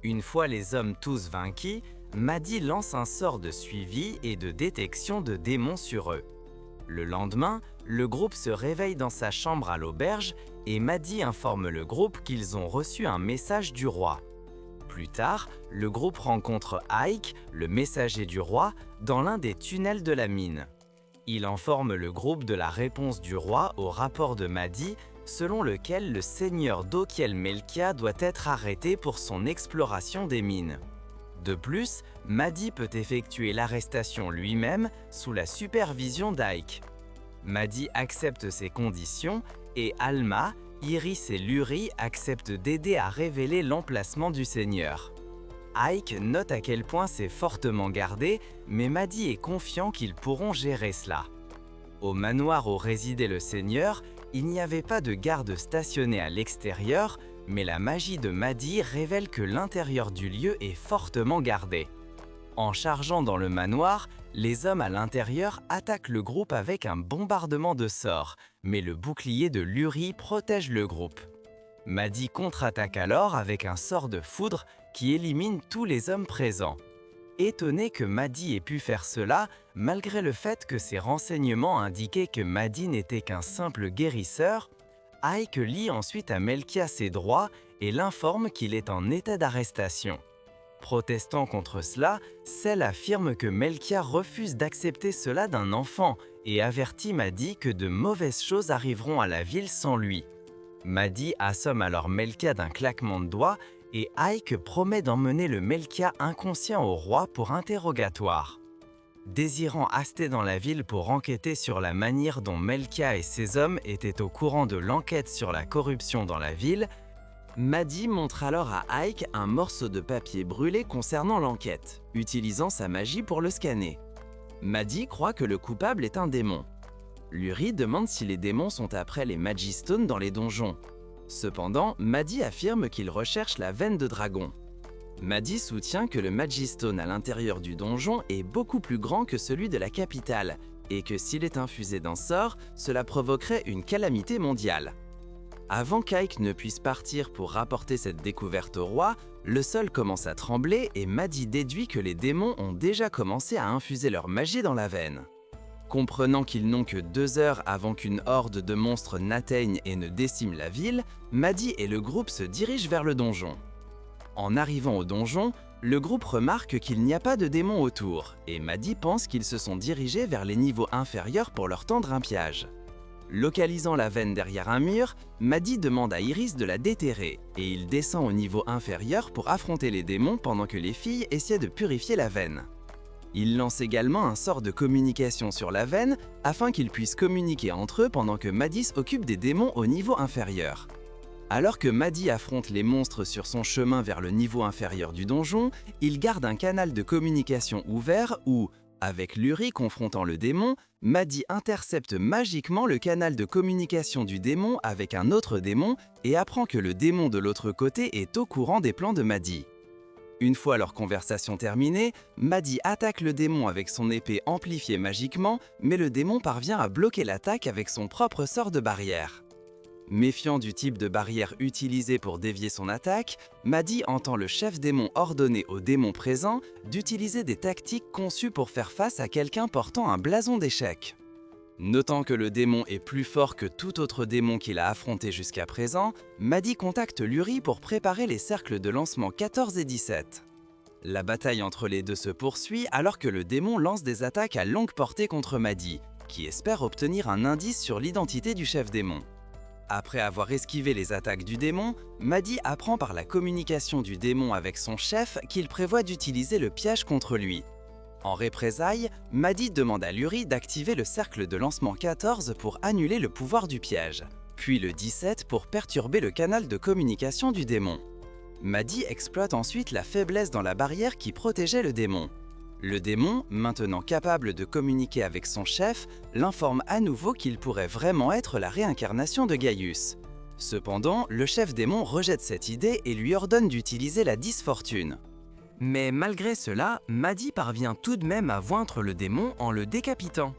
Une fois les hommes tous vaincus, Madi lance un sort de suivi et de détection de démons sur eux. Le lendemain, le groupe se réveille dans sa chambre à l'auberge et Madi informe le groupe qu'ils ont reçu un message du roi. Plus tard, le groupe rencontre Ike, le messager du roi, dans l'un des tunnels de la mine. Il informe le groupe de la réponse du roi au rapport de Madi, selon lequel le seigneur d'Okiel Melkia doit être arrêté pour son exploration des mines. De plus, Madi peut effectuer l'arrestation lui-même sous la supervision d'Ike. Madi accepte ces conditions et Alma, Iris et Luri acceptent d'aider à révéler l'emplacement du seigneur. Ike note à quel point c'est fortement gardé, mais Madi est confiant qu'ils pourront gérer cela. Au manoir où résidait le seigneur, il n'y avait pas de garde stationné à l'extérieur, mais la magie de Madi révèle que l'intérieur du lieu est fortement gardé. En chargeant dans le manoir, les hommes à l'intérieur attaquent le groupe avec un bombardement de sorts, mais le bouclier de Luri protège le groupe. Madi contre-attaque alors avec un sort de foudre qui élimine tous les hommes présents. Étonné que Madi ait pu faire cela, malgré le fait que ses renseignements indiquaient que Madi n'était qu'un simple guérisseur, Ike lie ensuite à Melkia ses droits et l'informe qu'il est en état d'arrestation. Protestant contre cela, Cell affirme que Melkia refuse d'accepter cela d'un enfant et avertit Madi que de mauvaises choses arriveront à la ville sans lui. Madi assomme alors Melkia d'un claquement de doigts et Ike promet d'emmener le Melkia inconscient au roi pour interrogatoire. Désirant haster dans la ville pour enquêter sur la manière dont Melkia et ses hommes étaient au courant de l'enquête sur la corruption dans la ville, Madi montre alors à Ike un morceau de papier brûlé concernant l'enquête, utilisant sa magie pour le scanner. Madi croit que le coupable est un démon. Luri demande si les démons sont après les Magistones dans les donjons. Cependant, Madi affirme qu'il recherche la veine de dragon. Madi soutient que le Magistone à l'intérieur du donjon est beaucoup plus grand que celui de la capitale, et que s'il est infusé d'un sort, cela provoquerait une calamité mondiale. Avant qu'Ike ne puisse partir pour rapporter cette découverte au roi, le sol commence à trembler et Madi déduit que les démons ont déjà commencé à infuser leur magie dans la veine. Comprenant qu'ils n'ont que 2 heures avant qu'une horde de monstres n'atteigne et ne décime la ville, Madi et le groupe se dirigent vers le donjon. En arrivant au donjon, le groupe remarque qu'il n'y a pas de démons autour, et Madi pense qu'ils se sont dirigés vers les niveaux inférieurs pour leur tendre un piège. Localisant la veine derrière un mur, Madi demande à Iris de la déterrer, et il descend au niveau inférieur pour affronter les démons pendant que les filles essaient de purifier la veine. Il lance également un sort de communication sur la veine afin qu'ils puissent communiquer entre eux pendant que Madi s'occupe des démons au niveau inférieur. Alors que Madi affronte les monstres sur son chemin vers le niveau inférieur du donjon, il garde un canal de communication ouvert où, avec Luri confrontant le démon, Madi intercepte magiquement le canal de communication du démon avec un autre démon et apprend que le démon de l'autre côté est au courant des plans de Madi. Une fois leur conversation terminée, Madi attaque le démon avec son épée amplifiée magiquement, mais le démon parvient à bloquer l'attaque avec son propre sort de barrière. Méfiant du type de barrière utilisé pour dévier son attaque, Madi entend le chef démon ordonner aux démons présents d'utiliser des tactiques conçues pour faire face à quelqu'un portant un blason d'échec. Notant que le démon est plus fort que tout autre démon qu'il a affronté jusqu'à présent, Madi contacte Luri pour préparer les cercles de lancement 14 et 17. La bataille entre les deux se poursuit alors que le démon lance des attaques à longue portée contre Madi, qui espère obtenir un indice sur l'identité du chef démon. Après avoir esquivé les attaques du démon, Madi apprend par la communication du démon avec son chef qu'il prévoit d'utiliser le piège contre lui. En représailles, Madi demande à Luri d'activer le cercle de lancement 14 pour annuler le pouvoir du piège, puis le 17 pour perturber le canal de communication du démon. Madi exploite ensuite la faiblesse dans la barrière qui protégeait le démon. Le démon, maintenant capable de communiquer avec son chef, l'informe à nouveau qu'il pourrait vraiment être la réincarnation de Gaius. Cependant, le chef démon rejette cette idée et lui ordonne d'utiliser la disfortune. Mais malgré cela, Madi parvient tout de même à vaincre le démon en le décapitant.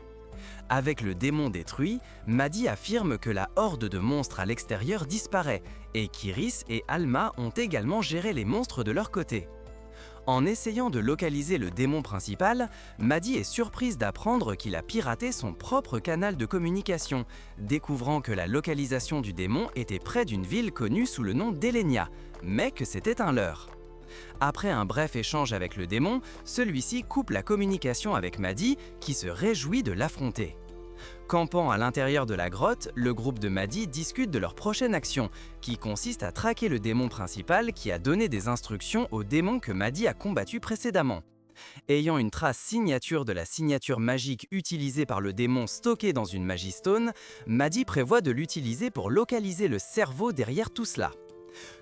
Avec le démon détruit, Madi affirme que la horde de monstres à l'extérieur disparaît et qu'Iris et Alma ont également géré les monstres de leur côté. En essayant de localiser le démon principal, Madi est surprise d'apprendre qu'il a piraté son propre canal de communication, découvrant que la localisation du démon était près d'une ville connue sous le nom d'Elenia, mais que c'était un leurre. Après un bref échange avec le démon, celui-ci coupe la communication avec Madi, qui se réjouit de l'affronter. Campant à l'intérieur de la grotte, le groupe de Madi discute de leur prochaine action, qui consiste à traquer le démon principal qui a donné des instructions au démon que Madi a combattu précédemment. Ayant une trace signature de la signature magique utilisée par le démon stockée dans une Magistone, Madi prévoit de l'utiliser pour localiser le cerveau derrière tout cela.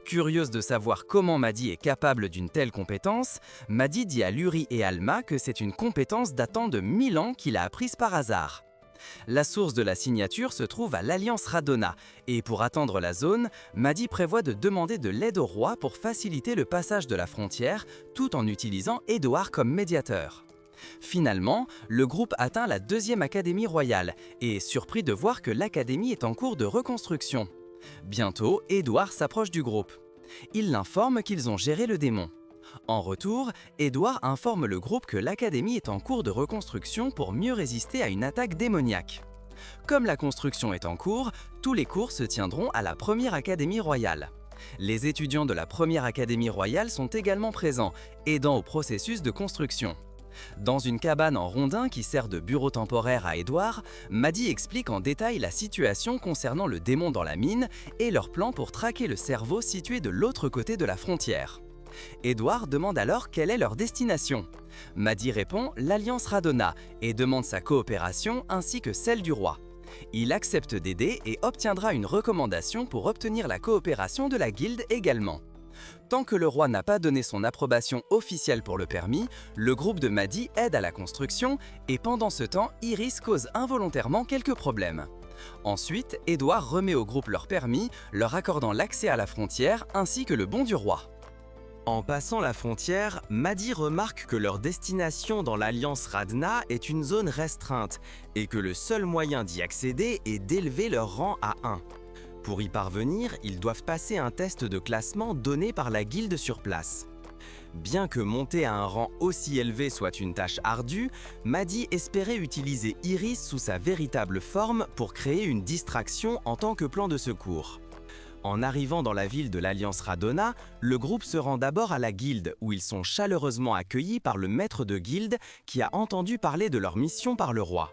Curieuse de savoir comment Madi est capable d'une telle compétence, Madi dit à Luri et Alma que c'est une compétence datant de 1000 ans qu'il a apprise par hasard. La source de la signature se trouve à l'Alliance Radona, et pour attendre la zone, Madi prévoit de demander de l'aide au roi pour faciliter le passage de la frontière, tout en utilisant Édouard comme médiateur. Finalement, le groupe atteint la 2e Académie royale, et est surpris de voir que l'académie est en cours de reconstruction. Bientôt, Édouard s'approche du groupe. Il l'informe qu'ils ont géré le démon. En retour, Édouard informe le groupe que l'académie est en cours de reconstruction pour mieux résister à une attaque démoniaque. Comme la construction est en cours, tous les cours se tiendront à la 1re Académie royale. Les étudiants de la 1re Académie royale sont également présents, aidant au processus de construction. Dans une cabane en rondin qui sert de bureau temporaire à Édouard, Madi explique en détail la situation concernant le démon dans la mine et leur plan pour traquer le cerveau situé de l'autre côté de la frontière. Édouard demande alors quelle est leur destination. Madi répond l'Alliance Radona et demande sa coopération ainsi que celle du roi. Il accepte d'aider et obtiendra une recommandation pour obtenir la coopération de la guilde également. Tant que le roi n'a pas donné son approbation officielle pour le permis, le groupe de Madi aide à la construction et pendant ce temps, Iris cause involontairement quelques problèmes. Ensuite, Édouard remet au groupe leur permis, leur accordant l'accès à la frontière ainsi que le bon du roi. En passant la frontière, Madi remarque que leur destination dans l'Alliance Radna est une zone restreinte et que le seul moyen d'y accéder est d'élever leur rang à 1. Pour y parvenir, ils doivent passer un test de classement donné par la guilde sur place. Bien que monter à un rang aussi élevé soit une tâche ardue, Madi espérait utiliser Iris sous sa véritable forme pour créer une distraction en tant que plan de secours. En arrivant dans la ville de l'Alliance Radona, le groupe se rend d'abord à la guilde où ils sont chaleureusement accueillis par le maître de guilde qui a entendu parler de leur mission par le roi.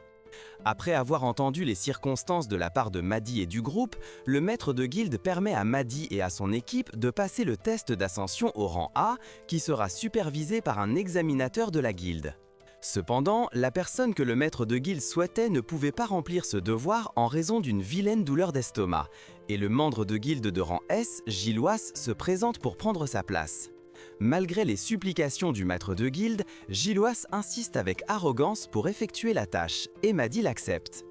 Après avoir entendu les circonstances de la part de Madi et du groupe, le maître de guilde permet à Madi et à son équipe de passer le test d'ascension au rang A qui sera supervisé par un examinateur de la guilde. Cependant, la personne que le maître de guilde souhaitait ne pouvait pas remplir ce devoir en raison d'une vilaine douleur d'estomac, et le membre de guilde de rang S, Gilloas, se présente pour prendre sa place. Malgré les supplications du maître de guilde, Gilloas insiste avec arrogance pour effectuer la tâche, et Madi l'accepte.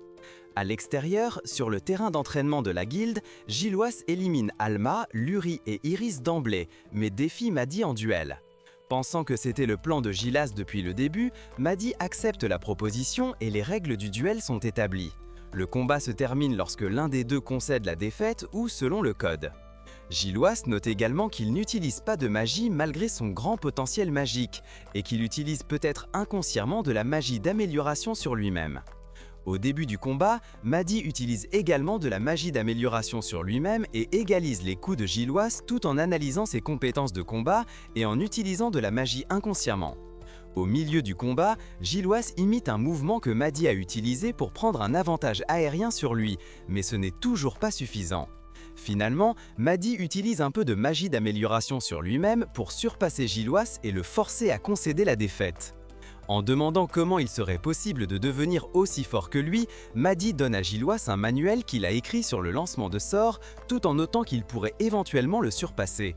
À l'extérieur, sur le terrain d'entraînement de la guilde, Gilloas élimine Alma, Luri et Iris d'emblée, mais défie Madi en duel. Pensant que c'était le plan de Gilas depuis le début, Madi accepte la proposition et les règles du duel sont établies. Le combat se termine lorsque l'un des deux concède la défaite ou selon le code. Gilloas note également qu'il n'utilise pas de magie malgré son grand potentiel magique et qu'il utilise peut-être inconsciemment de la magie d'amélioration sur lui-même. Au début du combat, Madi utilise également de la magie d'amélioration sur lui-même et égalise les coups de Gilloas tout en analysant ses compétences de combat et en utilisant de la magie inconsciemment. Au milieu du combat, Gilloas imite un mouvement que Madi a utilisé pour prendre un avantage aérien sur lui, mais ce n'est toujours pas suffisant. Finalement, Madi utilise un peu de magie d'amélioration sur lui-même pour surpasser Gilloas et le forcer à concéder la défaite. En demandant comment il serait possible de devenir aussi fort que lui, Madi donne à Gilloas un manuel qu'il a écrit sur le lancement de sorts, tout en notant qu'il pourrait éventuellement le surpasser.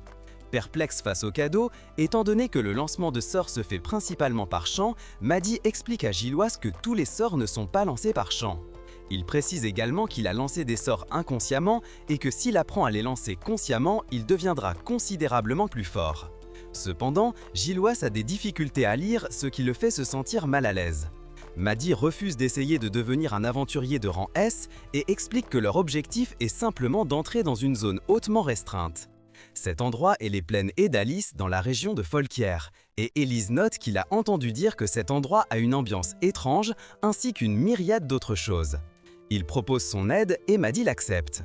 Perplexe face au cadeau, étant donné que le lancement de sorts se fait principalement par chant, Madi explique à Gilloas que tous les sorts ne sont pas lancés par chant. Il précise également qu'il a lancé des sorts inconsciemment et que s'il apprend à les lancer consciemment, il deviendra considérablement plus fort. Cependant, Gilloas a des difficultés à lire, ce qui le fait se sentir mal à l'aise. Madi refuse d'essayer de devenir un aventurier de rang S et explique que leur objectif est simplement d'entrer dans une zone hautement restreinte. Cet endroit est les plaines Edalis dans la région de Folquière, et Élise note qu'il a entendu dire que cet endroit a une ambiance étrange ainsi qu'une myriade d'autres choses. Il propose son aide et Madi l'accepte.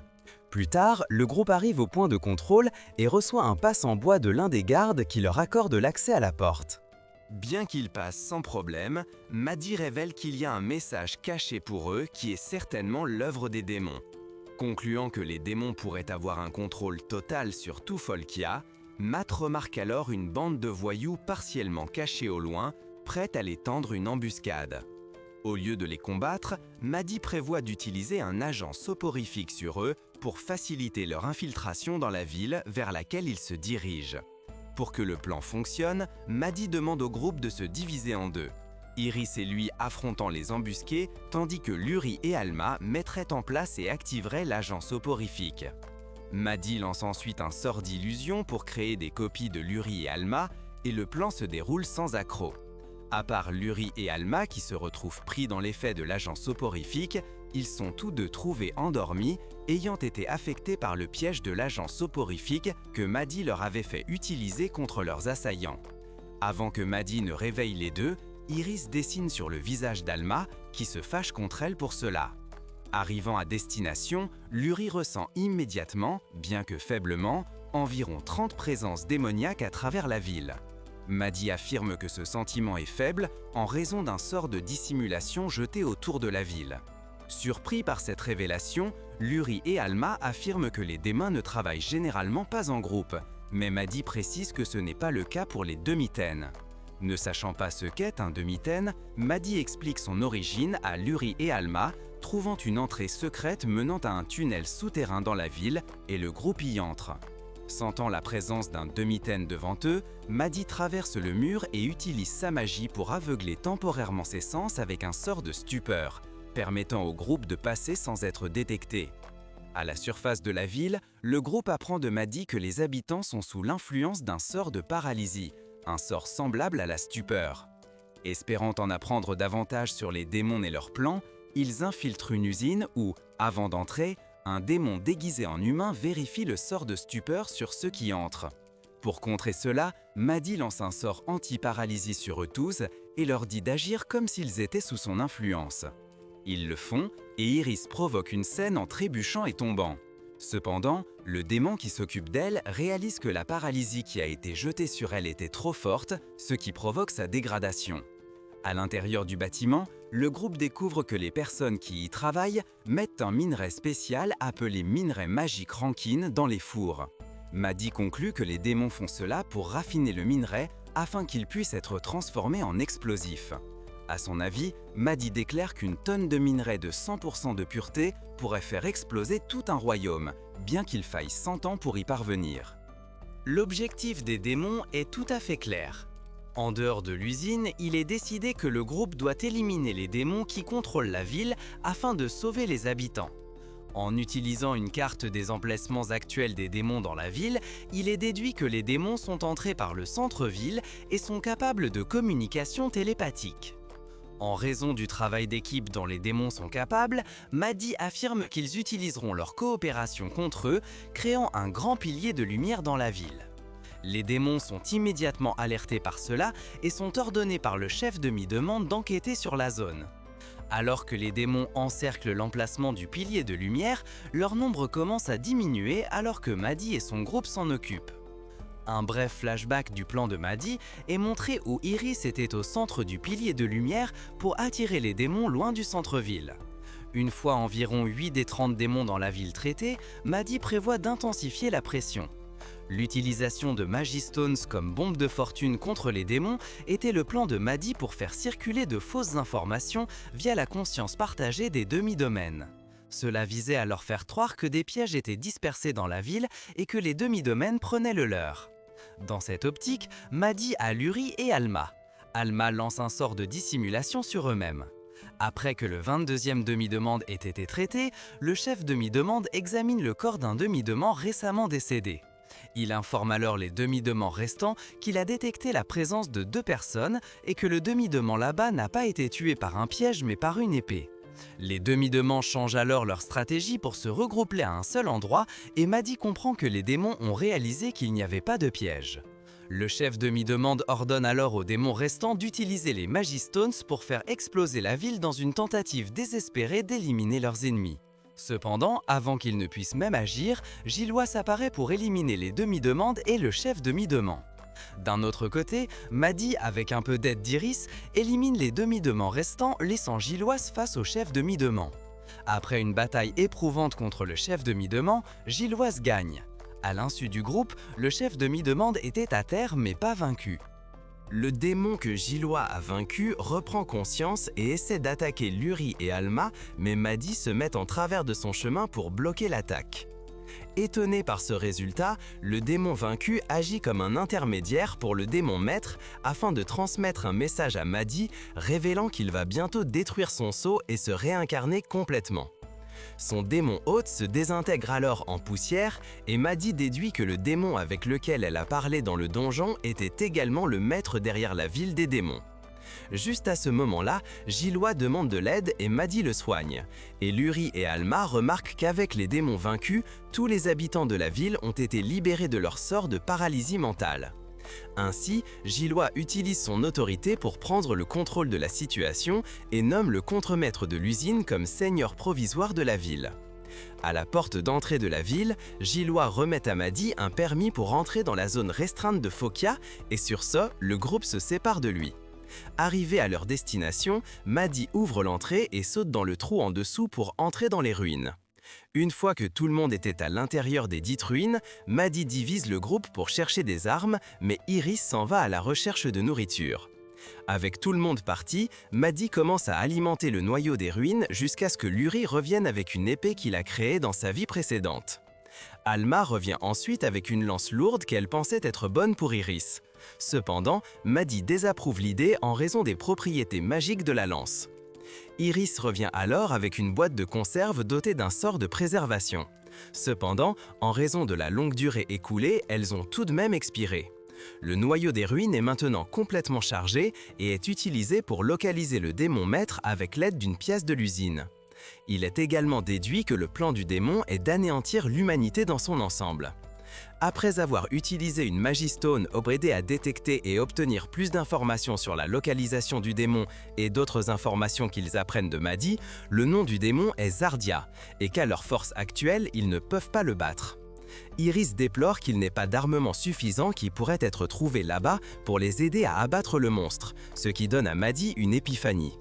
Plus tard, le groupe arrive au point de contrôle et reçoit un pass en bois de l'un des gardes qui leur accorde l'accès à la porte. Bien qu'ils passent sans problème, Madi révèle qu'il y a un message caché pour eux qui est certainement l'œuvre des démons. Concluant que les démons pourraient avoir un contrôle total sur tout Folkia, Matt remarque alors une bande de voyous partiellement cachés au loin, prête à les tendre une embuscade. Au lieu de les combattre, Madi prévoit d'utiliser un agent soporifique sur eux pour faciliter leur infiltration dans la ville vers laquelle ils se dirigent. Pour que le plan fonctionne, Madi demande au groupe de se diviser en deux. Iris et lui affrontant les embusqués, tandis que Luri et Alma mettraient en place et activeraient l'agent soporifique. Maddie lance ensuite un sort d'illusion pour créer des copies de Luri et Alma, et le plan se déroule sans accroc. À part Luri et Alma qui se retrouvent pris dans l'effet de l'agent soporifique, ils sont tous deux trouvés endormis, ayant été affectés par le piège de l'agent soporifique que Maddie leur avait fait utiliser contre leurs assaillants. Avant que Maddie ne réveille les deux, Iris dessine sur le visage d'Alma, qui se fâche contre elle pour cela. Arrivant à destination, Luri ressent immédiatement, bien que faiblement, environ 30 présences démoniaques à travers la ville. Maddie affirme que ce sentiment est faible en raison d'un sort de dissimulation jeté autour de la ville. Surpris par cette révélation, Luri et Alma affirment que les démons ne travaillent généralement pas en groupe, mais Maddie précise que ce n'est pas le cas pour les demi-tènes. Ne sachant pas ce qu'est un demi-tène, Maddie explique son origine à Luri et Alma, trouvant une entrée secrète menant à un tunnel souterrain dans la ville, et le groupe y entre. Sentant la présence d'un demi-tène devant eux, Maddie traverse le mur et utilise sa magie pour aveugler temporairement ses sens avec un sort de stupeur, permettant au groupe de passer sans être détecté. À la surface de la ville, le groupe apprend de Maddie que les habitants sont sous l'influence d'un sort de paralysie, un sort semblable à la stupeur. Espérant en apprendre davantage sur les démons et leurs plans, ils infiltrent une usine où, avant d'entrer, un démon déguisé en humain vérifie le sort de stupeur sur ceux qui entrent. Pour contrer cela, Maddie lance un sort anti-paralysie sur eux tous et leur dit d'agir comme s'ils étaient sous son influence. Ils le font et Iris provoque une scène en trébuchant et tombant. Cependant, le démon qui s'occupe d'elle réalise que la paralysie qui a été jetée sur elle était trop forte, ce qui provoque sa dégradation. À l'intérieur du bâtiment, le groupe découvre que les personnes qui y travaillent mettent un minerai spécial appelé minerai magique Rankin dans les fours. Maddie conclut que les démons font cela pour raffiner le minerai afin qu'il puisse être transformé en explosif. À son avis, Maddie déclare qu'une tonne de minerai de 100% de pureté pourrait faire exploser tout un royaume, bien qu'il faille 100 ans pour y parvenir. L'objectif des démons est tout à fait clair. En dehors de l'usine, il est décidé que le groupe doit éliminer les démons qui contrôlent la ville afin de sauver les habitants. En utilisant une carte des emplacements actuels des démons dans la ville, il est déduit que les démons sont entrés par le centre-ville et sont capables de communication télépathique. En raison du travail d'équipe dont les démons sont capables, Maddie affirme qu'ils utiliseront leur coopération contre eux, créant un grand pilier de lumière dans la ville. Les démons sont immédiatement alertés par cela et sont ordonnés par le chef de mi-demande d'enquêter sur la zone. Alors que les démons encerclent l'emplacement du pilier de lumière, leur nombre commence à diminuer alors que Maddie et son groupe s'en occupent. Un bref flashback du plan de Maddie est montré où Iris était au centre du pilier de lumière pour attirer les démons loin du centre-ville. Une fois environ 8 des 30 démons dans la ville traités, Maddie prévoit d'intensifier la pression. L'utilisation de Magistones comme bombe de fortune contre les démons était le plan de Maddie pour faire circuler de fausses informations via la conscience partagée des demi-domaines. Cela visait à leur faire croire que des pièges étaient dispersés dans la ville et que les demi-domaines prenaient le leur. Dans cette optique, Maddie a Luri et Alma. Alma lance un sort de dissimulation sur eux-mêmes. Après que le 22e demi-demande ait été traité, le chef demi-demande examine le corps d'un demi-demande récemment décédé. Il informe alors les demi-demans restants qu'il a détecté la présence de 2 personnes et que le demi-demand là-bas n'a pas été tué par un piège mais par une épée. Les demi-demans changent alors leur stratégie pour se regrouper à un seul endroit et Maddie comprend que les démons ont réalisé qu'il n'y avait pas de piège. Le chef demi-demande ordonne alors aux démons restants d'utiliser les Magistones pour faire exploser la ville dans une tentative désespérée d'éliminer leurs ennemis. Cependant, avant qu'ils ne puissent même agir, Gilloise apparaît pour éliminer les demi-demandes et le chef demi-demand. D'un autre côté, Maddie, avec un peu d'aide d'Iris, élimine les demi-demans restants, laissant Gilloise face au chef demi-demand. Après une bataille éprouvante contre le chef demi-demand, Gilloise gagne. À l'insu du groupe, le chef demi-demande était à terre mais pas vaincu. Le démon que Gilloise a vaincu reprend conscience et essaie d'attaquer Luri et Alma, mais Maddie se met en travers de son chemin pour bloquer l'attaque. Étonné par ce résultat, le démon vaincu agit comme un intermédiaire pour le démon maître afin de transmettre un message à Madi révélant qu'il va bientôt détruire son sceau et se réincarner complètement. Son démon hôte se désintègre alors en poussière et Madi déduit que le démon avec lequel elle a parlé dans le donjon était également le maître derrière la ville des démons. Juste à ce moment-là, Gillois demande de l'aide et Madi le soigne. Et Luri et Alma remarquent qu'avec les démons vaincus, tous les habitants de la ville ont été libérés de leur sort de paralysie mentale. Ainsi, Gillois utilise son autorité pour prendre le contrôle de la situation et nomme le contremaître de l'usine comme seigneur provisoire de la ville. À la porte d'entrée de la ville, Gillois remet à Madi un permis pour entrer dans la zone restreinte de Phocea et sur ce, le groupe se sépare de lui. Arrivés à leur destination, Madi ouvre l'entrée et saute dans le trou en dessous pour entrer dans les ruines. Une fois que tout le monde était à l'intérieur des dites ruines, Madi divise le groupe pour chercher des armes, mais Iris s'en va à la recherche de nourriture. Avec tout le monde parti, Madi commence à alimenter le noyau des ruines jusqu'à ce que Luri revienne avec une épée qu'il a créée dans sa vie précédente. Alma revient ensuite avec une lance lourde qu'elle pensait être bonne pour Iris. Cependant, Madi désapprouve l'idée en raison des propriétés magiques de la lance. Iris revient alors avec une boîte de conserve dotée d'un sort de préservation. Cependant, en raison de la longue durée écoulée, elles ont tout de même expiré. Le noyau des ruines est maintenant complètement chargé et est utilisé pour localiser le démon maître avec l'aide d'une pièce de l'usine. Il est également déduit que le plan du démon est d'anéantir l'humanité dans son ensemble. Après avoir utilisé une Magistone pour aider à détecter et obtenir plus d'informations sur la localisation du démon et d'autres informations qu'ils apprennent de Madi, le nom du démon est Zardia, et qu'à leur force actuelle, ils ne peuvent pas le battre. Iris déplore qu'il n'ait pas d'armement suffisant qui pourrait être trouvé là-bas pour les aider à abattre le monstre, ce qui donne à Madi une épiphanie.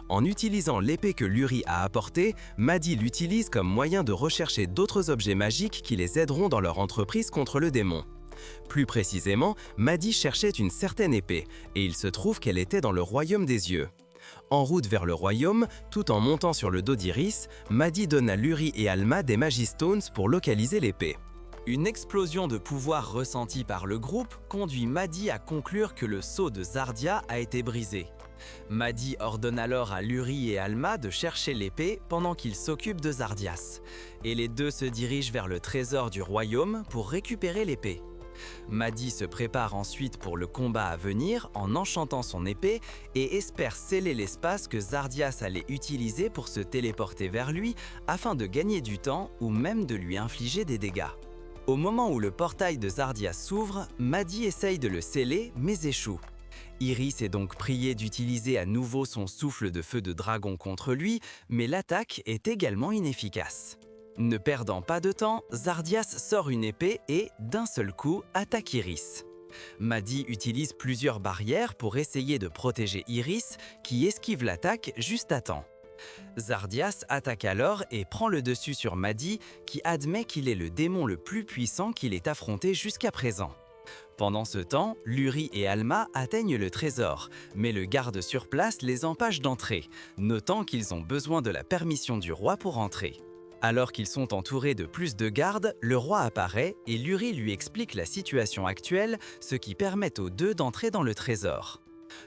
En utilisant l'épée que Luri a apportée, Madi l'utilise comme moyen de rechercher d'autres objets magiques qui les aideront dans leur entreprise contre le démon. Plus précisément, Madi cherchait une certaine épée, et il se trouve qu'elle était dans le royaume des yeux. En route vers le royaume, tout en montant sur le dos d'Iris, Madi donne à Luri et Alma des Magistones pour localiser l'épée. Une explosion de pouvoir ressentie par le groupe conduit Madi à conclure que le sceau de Zardia a été brisé. Madi ordonne alors à Luri et Alma de chercher l'épée pendant qu'ils s'occupent de Zardias, et les deux se dirigent vers le trésor du royaume pour récupérer l'épée. Madi se prépare ensuite pour le combat à venir en enchantant son épée et espère sceller l'espace que Zardias allait utiliser pour se téléporter vers lui afin de gagner du temps ou même de lui infliger des dégâts. Au moment où le portail de Zardias s'ouvre, Madi essaye de le sceller mais échoue. Iris est donc priée d'utiliser à nouveau son souffle de feu de dragon contre lui, mais l'attaque est également inefficace. Ne perdant pas de temps, Zardias sort une épée et, d'un seul coup, attaque Iris. Madi utilise plusieurs barrières pour essayer de protéger Iris, qui esquive l'attaque juste à temps. Zardias attaque alors et prend le dessus sur Madi, qui admet qu'il est le démon le plus puissant qu'il ait affronté jusqu'à présent. Pendant ce temps, Luri et Alma atteignent le trésor, mais le garde sur place les empêche d'entrer, notant qu'ils ont besoin de la permission du roi pour entrer. Alors qu'ils sont entourés de plus de gardes, le roi apparaît et Luri lui explique la situation actuelle, ce qui permet aux deux d'entrer dans le trésor.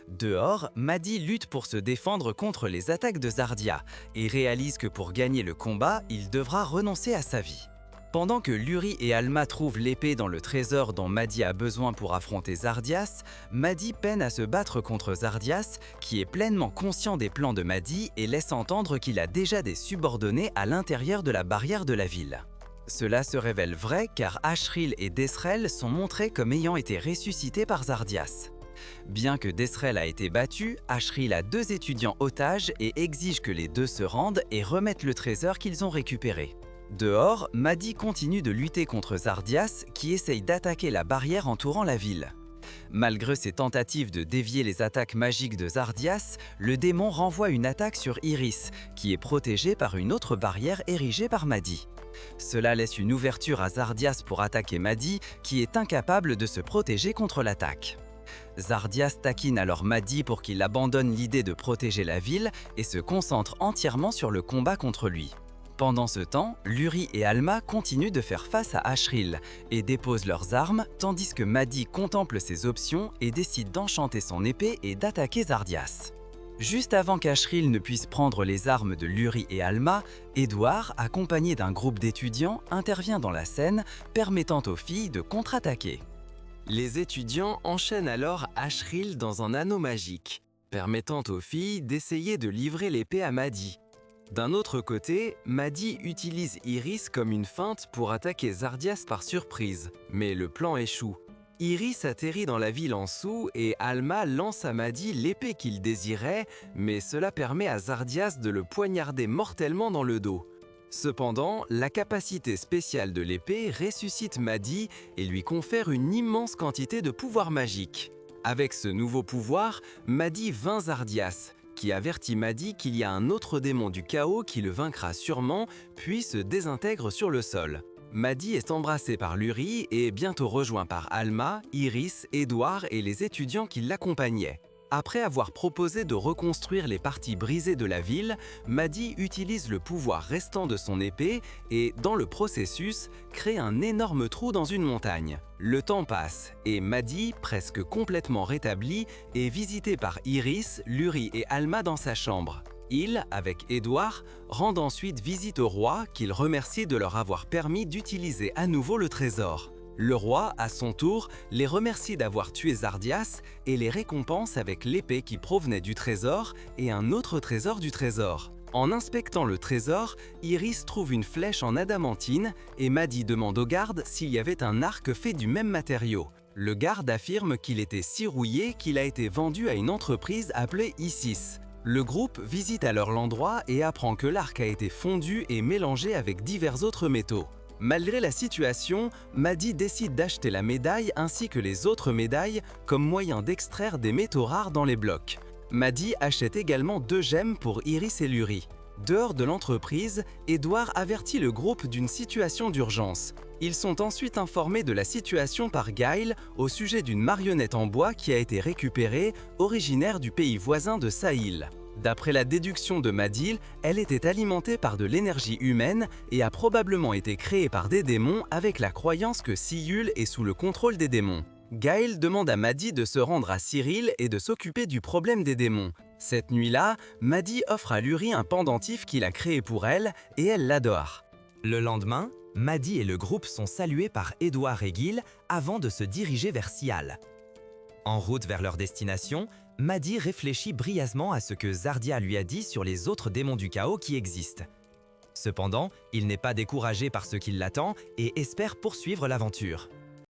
Dehors, Madi lutte pour se défendre contre les attaques de Zardia et réalise que pour gagner le combat, il devra renoncer à sa vie. Pendant que Luri et Alma trouvent l'épée dans le trésor dont Madi a besoin pour affronter Zardias, Madi peine à se battre contre Zardias, qui est pleinement conscient des plans de Madi et laisse entendre qu'il a déjà des subordonnés à l'intérieur de la barrière de la ville. Cela se révèle vrai car Ashril et Desrel sont montrés comme ayant été ressuscités par Zardias. Bien que Desrel a été battu, Ashril a deux étudiants otages et exige que les deux se rendent et remettent le trésor qu'ils ont récupéré. Dehors, Madi continue de lutter contre Zardias qui essaye d'attaquer la barrière entourant la ville. Malgré ses tentatives de dévier les attaques magiques de Zardias, le démon renvoie une attaque sur Iris, qui est protégée par une autre barrière érigée par Madi. Cela laisse une ouverture à Zardias pour attaquer Madi, qui est incapable de se protéger contre l'attaque. Zardias taquine alors Madi pour qu'il abandonne l'idée de protéger la ville et se concentre entièrement sur le combat contre lui. Pendant ce temps, Luri et Alma continuent de faire face à Ashril et déposent leurs armes, tandis que Madi contemple ses options et décide d'enchanter son épée et d'attaquer Zardias. Juste avant qu'Ashril ne puisse prendre les armes de Luri et Alma, Edward, accompagné d'un groupe d'étudiants, intervient dans la scène, permettant aux filles de contre-attaquer. Les étudiants enchaînent alors Ashril dans un anneau magique, permettant aux filles d'essayer de livrer l'épée à Madi. D'un autre côté, Madi utilise Iris comme une feinte pour attaquer Zardias par surprise, mais le plan échoue. Iris atterrit dans la ville en dessous et Alma lance à Madi l'épée qu'il désirait, mais cela permet à Zardias de le poignarder mortellement dans le dos. Cependant, la capacité spéciale de l'épée ressuscite Madi et lui confère une immense quantité de pouvoir magique. Avec ce nouveau pouvoir, Madi vainc Zardias, qui avertit Madi qu'il y a un autre démon du chaos qui le vaincra sûrement, puis se désintègre sur le sol. Madi est embrassé par Luri et est bientôt rejoint par Alma, Iris, Edward et les étudiants qui l'accompagnaient. Après avoir proposé de reconstruire les parties brisées de la ville, Madi utilise le pouvoir restant de son épée et, dans le processus, crée un énorme trou dans une montagne. Le temps passe et Madi, presque complètement rétabli, est visité par Iris, Luri et Alma dans sa chambre. Ils, avec Edward, rendent ensuite visite au roi qu'il remercie de leur avoir permis d'utiliser à nouveau le trésor. Le roi, à son tour, les remercie d'avoir tué Zardias et les récompense avec l'épée qui provenait du trésor et un autre trésor du trésor. En inspectant le trésor, Iris trouve une flèche en adamantine et Madi demande au garde s'il y avait un arc fait du même matériau. Le garde affirme qu'il était si rouillé qu'il a été vendu à une entreprise appelée Isis. Le groupe visite alors l'endroit et apprend que l'arc a été fondu et mélangé avec divers autres métaux. Malgré la situation, Madi décide d'acheter la médaille ainsi que les autres médailles comme moyen d'extraire des métaux rares dans les blocs. Madi achète également 2 gemmes pour Iris et Luri. Dehors de l'entreprise, Edward avertit le groupe d'une situation d'urgence. Ils sont ensuite informés de la situation par Gail au sujet d'une marionnette en bois qui a été récupérée, originaire du pays voisin de Sahil. D'après la déduction de Madi, elle était alimentée par de l'énergie humaine et a probablement été créée par des démons avec la croyance que Sihul est sous le contrôle des démons. Gail demande à Madi de se rendre à Cyril et de s'occuper du problème des démons. Cette nuit-là, Madi offre à Luri un pendentif qu'il a créé pour elle et elle l'adore. Le lendemain, Madi et le groupe sont salués par Edward et Gil avant de se diriger vers Sial. En route vers leur destination, Madi réfléchit brièvement à ce que Zardia lui a dit sur les autres démons du chaos qui existent. Cependant, il n'est pas découragé par ce qui l'attend et espère poursuivre l'aventure.